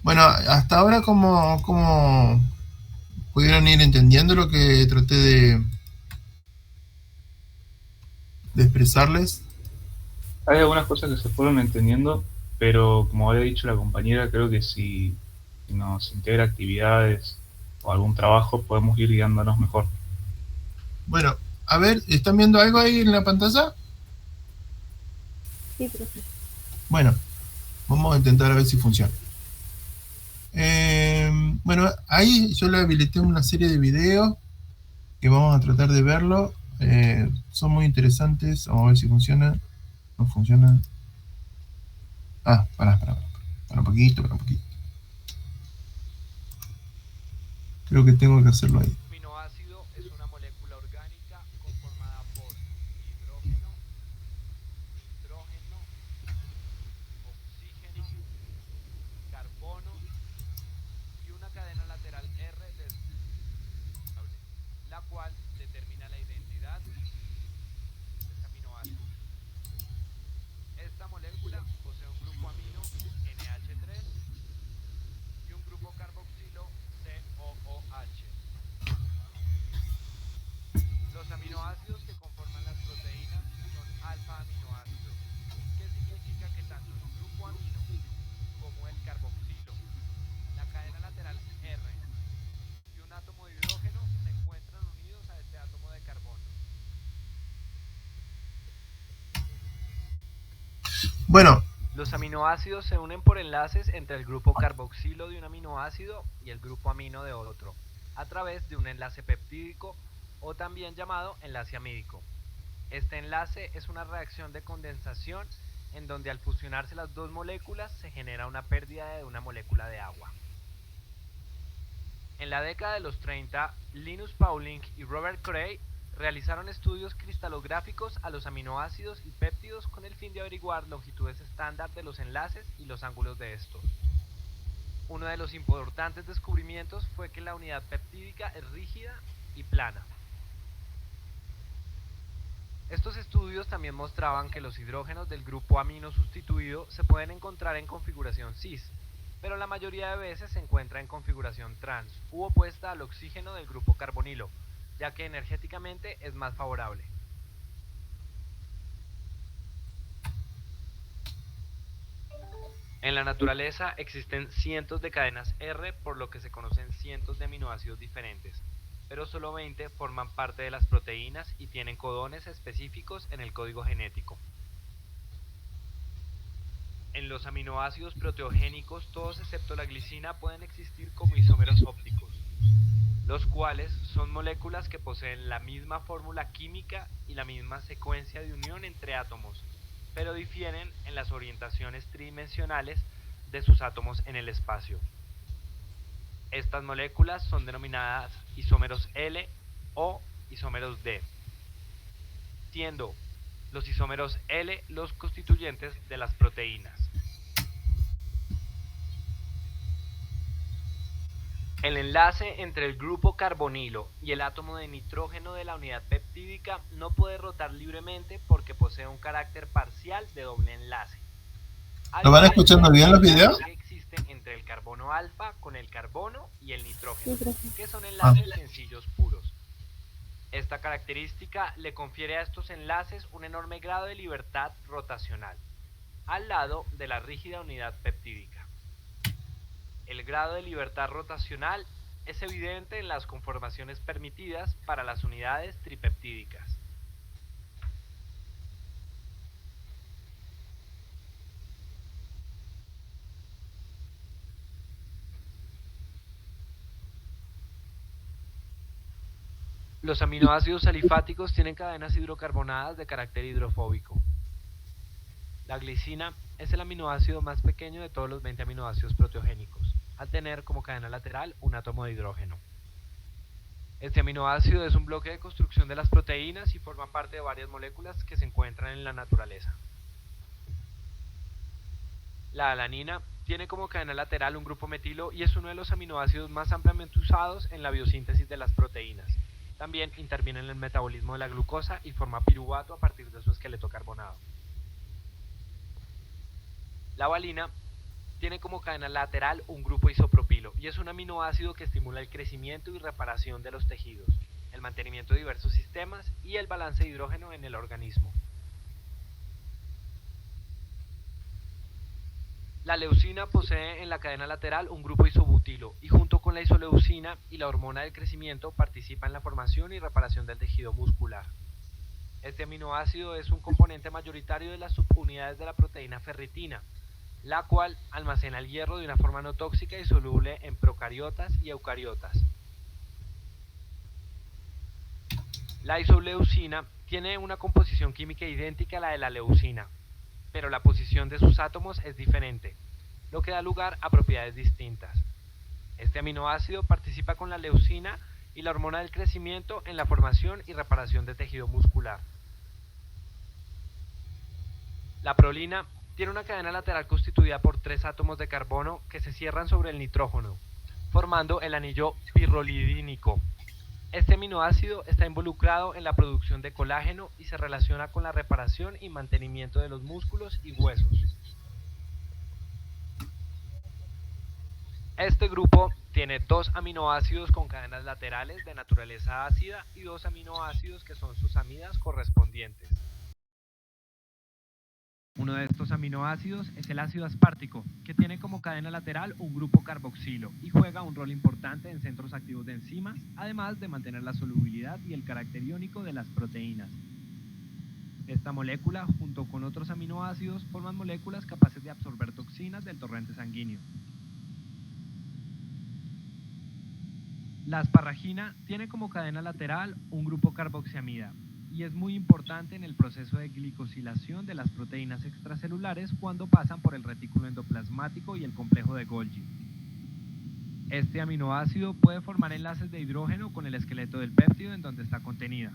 Bueno, hasta ahora, ¿cómo pudieron ir entendiendo lo que traté de expresarles? Hay algunas cosas que se fueron entendiendo, pero como había dicho la compañera, creo que si nos integra actividades o algún trabajo, podemos ir guiándonos mejor. Bueno, a ver, ¿están viendo algo ahí en la pantalla? Sí, profe. Bueno, vamos a intentar a ver si funciona. Bueno, ahí yo le habilité una serie de videos que vamos a tratar de verlo. Son muy interesantes. Vamos a ver si funciona. No funciona. Ah, para un poquito. Creo que tengo que hacerlo ahí. Aminoácido es una molécula orgánica conformada por hidrógeno, oxígeno, carbono y una cadena lateral R desestable, la cual determina la identidad de este aminoácido. Esta molécula posee un grupo amino NH3 y un grupo carboxilo COOH. Los aminoácidos que conforman las proteínas son alfa-aminoácidos, que significa que tanto el grupo amino como el carboxilo, la cadena lateral R y un átomo de hidrógeno se encuentran unidos a este átomo de carbono. Bueno, Los aminoácidos se unen por enlaces entre el grupo carboxilo de un aminoácido y el grupo amino de otro, a través de un enlace peptídico o también llamado enlace amídico. Este enlace es una reacción de condensación en donde al fusionarse las dos moléculas se genera una pérdida de una molécula de agua. En la década de los 30, Linus Pauling y Robert Cray realizaron estudios cristalográficos a los aminoácidos y péptidos con el fin de averiguar longitudes estándar de los enlaces y los ángulos de estos. Uno de los importantes descubrimientos fue que la unidad peptídica es rígida y plana. Estos estudios también mostraban que los hidrógenos del grupo amino sustituido se pueden encontrar en configuración cis, pero la mayoría de veces se encuentra en configuración trans u opuesta al oxígeno del grupo carbonilo, ya que energéticamente es más favorable. En la naturaleza existen cientos de cadenas R, por lo que se conocen cientos de aminoácidos diferentes, pero solo 20 forman parte de las proteínas y tienen codones específicos en el código genético. En los aminoácidos proteogénicos, todos excepto la glicina pueden existir como isómeros ópticos, los cuales son moléculas que poseen la misma fórmula química y la misma secuencia de unión entre átomos, pero difieren en las orientaciones tridimensionales de sus átomos en el espacio. Estas moléculas son denominadas isómeros L o isómeros D, siendo los isómeros L los constituyentes de las proteínas. El enlace entre el grupo carbonilo y el átomo de nitrógeno de la unidad peptídica no puede rotar libremente porque posee un carácter parcial de doble enlace. ¿Lo van escuchando bien los videos? Que existe entre el carbono alfa con el carbono y el nitrógeno, que son enlaces sencillos puros. Esta característica le confiere a estos enlaces un enorme grado de libertad rotacional, al lado de la rígida unidad peptídica. El grado de libertad rotacional es evidente en las conformaciones permitidas para las unidades tripeptídicas. Los aminoácidos alifáticos tienen cadenas hidrocarbonadas de carácter hidrofóbico. La glicina es el aminoácido más pequeño de todos los 20 aminoácidos proteogénicos, al tener como cadena lateral un átomo de hidrógeno. Este aminoácido es un bloque de construcción de las proteínas y forma parte de varias moléculas que se encuentran en la naturaleza. La alanina tiene como cadena lateral un grupo metilo y es uno de los aminoácidos más ampliamente usados en la biosíntesis de las proteínas. También interviene en el metabolismo de la glucosa y forma piruvato a partir de su esqueleto carbonado. La valina tiene como cadena lateral un grupo isopropilo y es un aminoácido que estimula el crecimiento y reparación de los tejidos, el mantenimiento de diversos sistemas y el balance de hidrógeno en el organismo. La leucina posee en la cadena lateral un grupo isobutilo y junto con la isoleucina y la hormona del crecimiento participa en la formación y reparación del tejido muscular. Este aminoácido es un componente mayoritario de las subunidades de la proteína ferritina, la cual almacena el hierro de una forma no tóxica y soluble en procariotas y eucariotas. La isoleucina tiene una composición química idéntica a la de la leucina, pero la posición de sus átomos es diferente, lo que da lugar a propiedades distintas. Este aminoácido participa con la leucina y la hormona del crecimiento en la formación y reparación de tejido muscular. La prolina tiene una cadena lateral constituida por 3 átomos de carbono que se cierran sobre el nitrógeno, formando el anillo pirrolidínico. Este aminoácido está involucrado en la producción de colágeno y se relaciona con la reparación y mantenimiento de los músculos y huesos. Este grupo tiene 2 aminoácidos con cadenas laterales de naturaleza ácida y 2 aminoácidos que son sus amidas correspondientes. Uno de estos aminoácidos es el ácido aspartico, que tiene como cadena lateral un grupo carboxilo y juega un rol importante en centros activos de enzimas, además de mantener la solubilidad y el carácter iónico de las proteínas. Esta molécula, junto con otros aminoácidos, forman moléculas capaces de absorber toxinas del torrente sanguíneo. La asparragina tiene como cadena lateral un grupo carboxiamida, y es muy importante en el proceso de glicosilación de las proteínas extracelulares cuando pasan por el retículo endoplasmático y el complejo de Golgi. Este aminoácido puede formar enlaces de hidrógeno con el esqueleto del péptido en donde está contenida.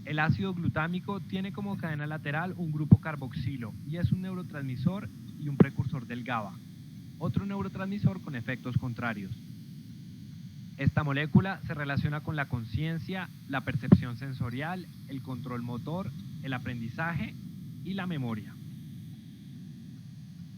El ácido glutámico tiene como cadena lateral un grupo carboxilo y es un neurotransmisor y un precursor del GABA, otro neurotransmisor con efectos contrarios. Esta molécula se relaciona con la conciencia, la percepción sensorial, el control motor, el aprendizaje y la memoria.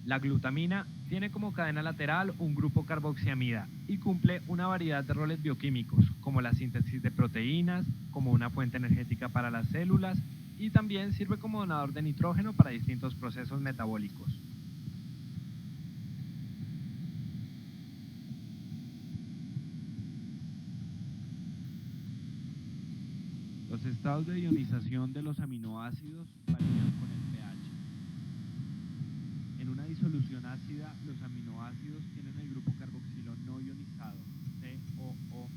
La glutamina tiene como cadena lateral un grupo carboxiamida y cumple una variedad de roles bioquímicos, como la síntesis de proteínas, como una fuente energética para las células y también sirve como donador de nitrógeno para distintos procesos metabólicos. Los estados de ionización de los aminoácidos varían con el pH. En una disolución ácida, los aminoácidos tienen el grupo carboxilo no ionizado, COOH,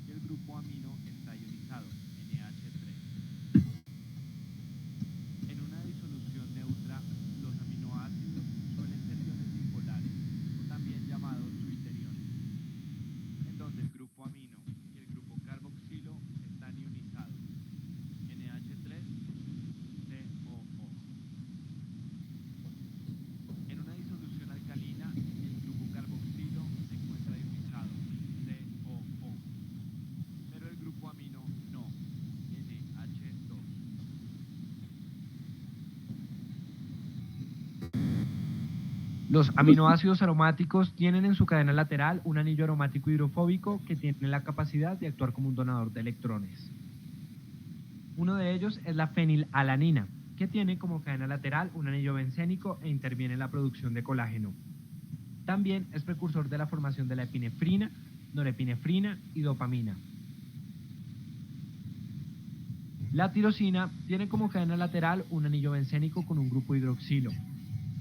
y el grupo amino está ionizado, NH3. En una disolución neutra, los aminoácidos suelen ser iones bipolares, o también llamados suiteriones, en donde el grupo amino y el grupo carboxilo están ionizados, NH3COO. En una disolución alcalina, el grupo carboxilo se encuentra ionizado, COO, pero el grupo amino no, NH2. Los aminoácidos aromáticos tienen en su cadena lateral un anillo aromático hidrofóbico que tiene la capacidad de actuar como un donador de electrones. Uno de ellos es la fenilalanina, que tiene como cadena lateral un anillo bencénico e interviene en la producción de colágeno. También es precursor de la formación de la epinefrina, norepinefrina y dopamina. La tirosina tiene como cadena lateral un anillo bencénico con un grupo hidroxilo.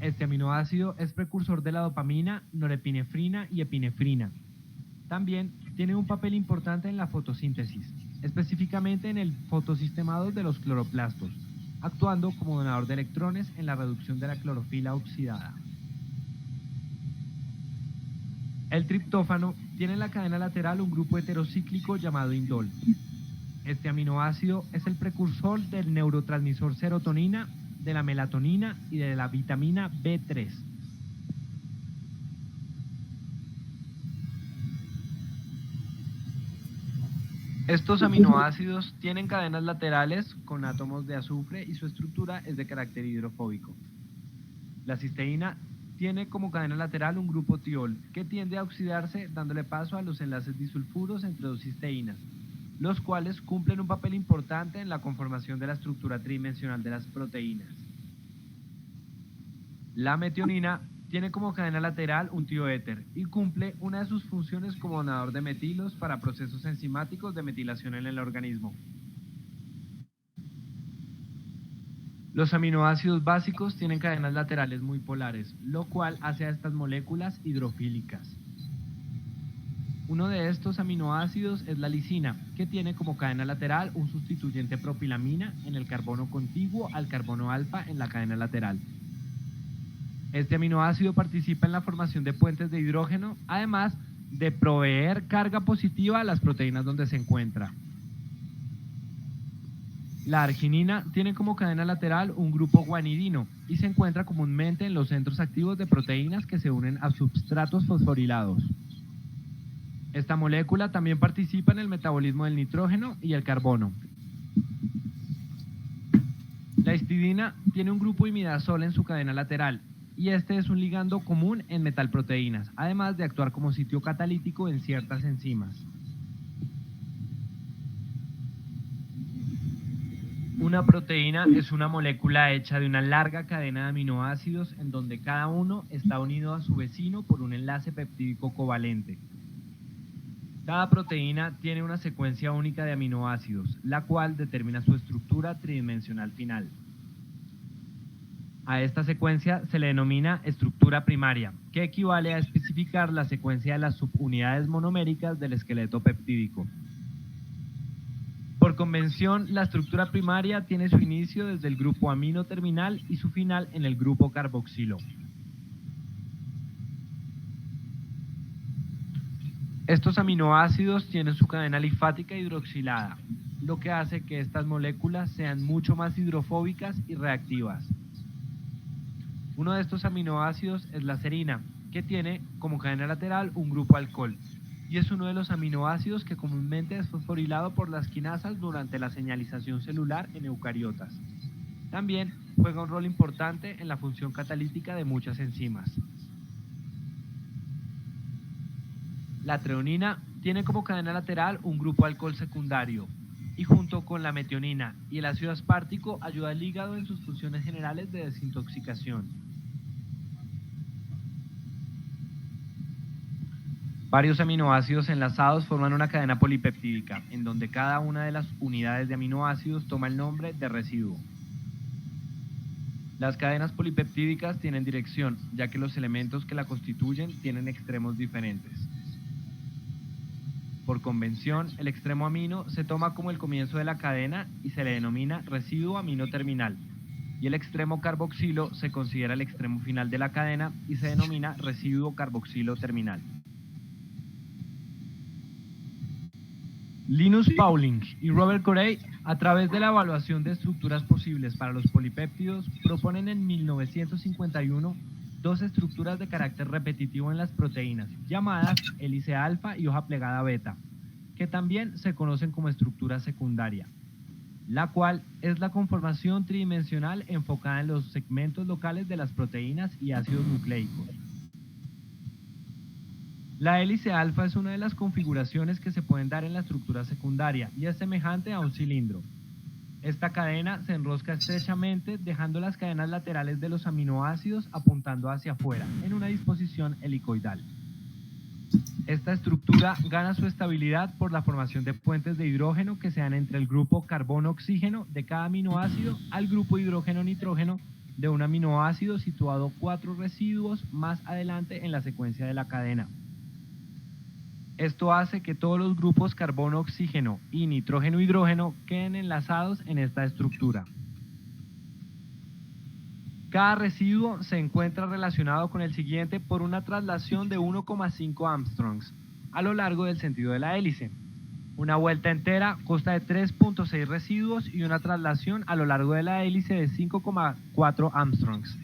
Este aminoácido es precursor de la dopamina, norepinefrina y epinefrina. También tiene un papel importante en la fotosíntesis, específicamente en el fotosistema 2 de los cloroplastos, actuando como donador de electrones en la reducción de la clorofila oxidada. El triptófano tiene en la cadena lateral un grupo heterocíclico llamado indol. Este aminoácido es el precursor del neurotransmisor serotonina, de la melatonina y de la vitamina B3. Estos aminoácidos tienen cadenas laterales con átomos de azufre y su estructura es de carácter hidrofóbico. La cisteína tiene como cadena lateral un grupo tiol que tiende a oxidarse dándole paso a los enlaces disulfuros entre dos cisteínas, los cuales cumplen un papel importante en la conformación de la estructura tridimensional de las proteínas. La metionina tiene como cadena lateral un tioéter y cumple una de sus funciones como donador de metilos para procesos enzimáticos de metilación en el organismo. Los aminoácidos básicos tienen cadenas laterales muy polares, lo cual hace a estas moléculas hidrofílicas. Uno de estos aminoácidos es la lisina, que tiene como cadena lateral un sustituyente propilamina en el carbono contiguo al carbono alfa en la cadena lateral. Este aminoácido participa en la formación de puentes de hidrógeno, además de proveer carga positiva a las proteínas donde se encuentra. La arginina tiene como cadena lateral un grupo guanidino y se encuentra comúnmente en los centros activos de proteínas que se unen a substratos fosforilados. Esta molécula también participa en el metabolismo del nitrógeno y el carbono. La histidina tiene un grupo imidazol en su cadena lateral y este es un ligando común en metalproteínas, además de actuar como sitio catalítico en ciertas enzimas. Una proteína es una molécula hecha de una larga cadena de aminoácidos en donde cada uno está unido a su vecino por un enlace peptídico covalente. Cada proteína tiene una secuencia única de aminoácidos, la cual determina su estructura tridimensional final. A esta secuencia se le denomina estructura primaria, que equivale a especificar la secuencia de las subunidades monoméricas del esqueleto peptídico. Por convención, la estructura primaria tiene su inicio desde el grupo amino terminal y su final en el grupo carboxilo. Estos aminoácidos tienen su cadena alifática hidroxilada, lo que hace que estas moléculas sean mucho más hidrofóbicas y reactivas. Uno de estos aminoácidos es la serina, que tiene como cadena lateral un grupo alcohol, y es uno de los aminoácidos que comúnmente es fosforilado por las quinasas durante la señalización celular en eucariotas. También juega un rol importante en la función catalítica de muchas enzimas. La treonina tiene como cadena lateral un grupo alcohol secundario y junto con la metionina y el ácido aspartico ayuda al hígado en sus funciones generales de desintoxicación. Varios aminoácidos enlazados forman una cadena polipeptídica, en donde cada una de las unidades de aminoácidos toma el nombre de residuo. Las cadenas polipeptídicas tienen dirección, ya que los elementos que la constituyen tienen extremos diferentes. Por convención, el extremo amino se toma como el comienzo de la cadena y se le denomina residuo amino terminal, y el extremo carboxilo se considera el extremo final de la cadena y se denomina residuo carboxilo terminal. Linus Pauling y Robert Corey, a través de la evaluación de estructuras posibles para los polipéptidos, proponen en 1951 dos estructuras de carácter repetitivo en las proteínas, llamadas hélice alfa y hoja plegada beta, que también se conocen como estructura secundaria, la cual es la conformación tridimensional enfocada en los segmentos locales de las proteínas y ácidos nucleicos. La hélice alfa es una de las configuraciones que se pueden dar en la estructura secundaria y es semejante a un cilindro. Esta cadena se enrosca estrechamente, dejando las cadenas laterales de los aminoácidos apuntando hacia afuera, en una disposición helicoidal. Esta estructura gana su estabilidad por la formación de puentes de hidrógeno que se dan entre el grupo carbono-oxígeno de cada aminoácido al grupo hidrógeno-nitrógeno de un aminoácido situado 4 residuos más adelante en la secuencia de la cadena. Esto hace que todos los grupos carbono-oxígeno y nitrógeno-hidrógeno queden enlazados en esta estructura. Cada residuo se encuentra relacionado con el siguiente por una traslación de 1,5 Armstrongs a lo largo del sentido de la hélice. Una vuelta entera consta de 3,6 residuos y una traslación a lo largo de la hélice de 5,4 Armstrongs.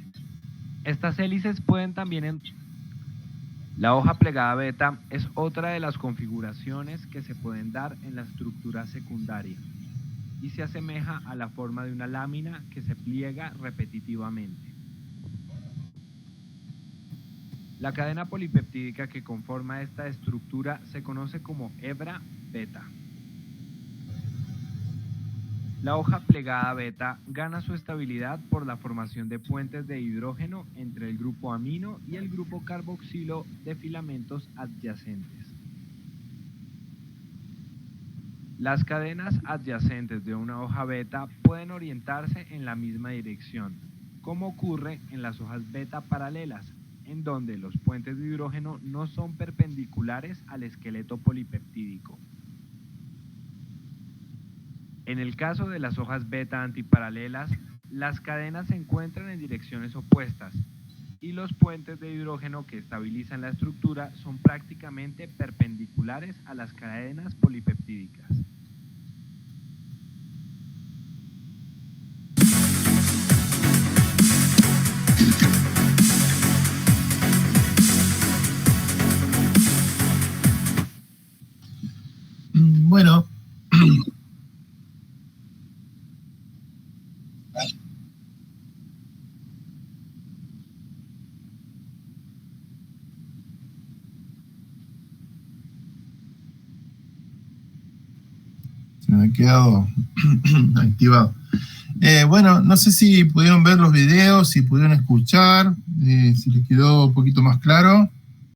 Estas hélices pueden también La hoja plegada beta es otra de las configuraciones que se pueden dar en la estructura secundaria y se asemeja a la forma de una lámina que se pliega repetitivamente. La cadena polipeptídica que conforma esta estructura se conoce como hebra beta. La hoja plegada beta gana su estabilidad por la formación de puentes de hidrógeno entre el grupo amino y el grupo carboxilo de filamentos adyacentes. Las cadenas adyacentes de una hoja beta pueden orientarse en la misma dirección, como ocurre en las hojas beta paralelas, en donde los puentes de hidrógeno no son perpendiculares al esqueleto polipeptídico. En el caso de las hojas beta antiparalelas, las cadenas se encuentran en direcciones opuestas y los puentes de hidrógeno que estabilizan la estructura son prácticamente perpendiculares a las cadenas polipeptídicas. Bueno, se me ha quedado activado. Bueno, no sé si pudieron ver los videos, si pudieron escuchar, si les quedó un poquito más claro.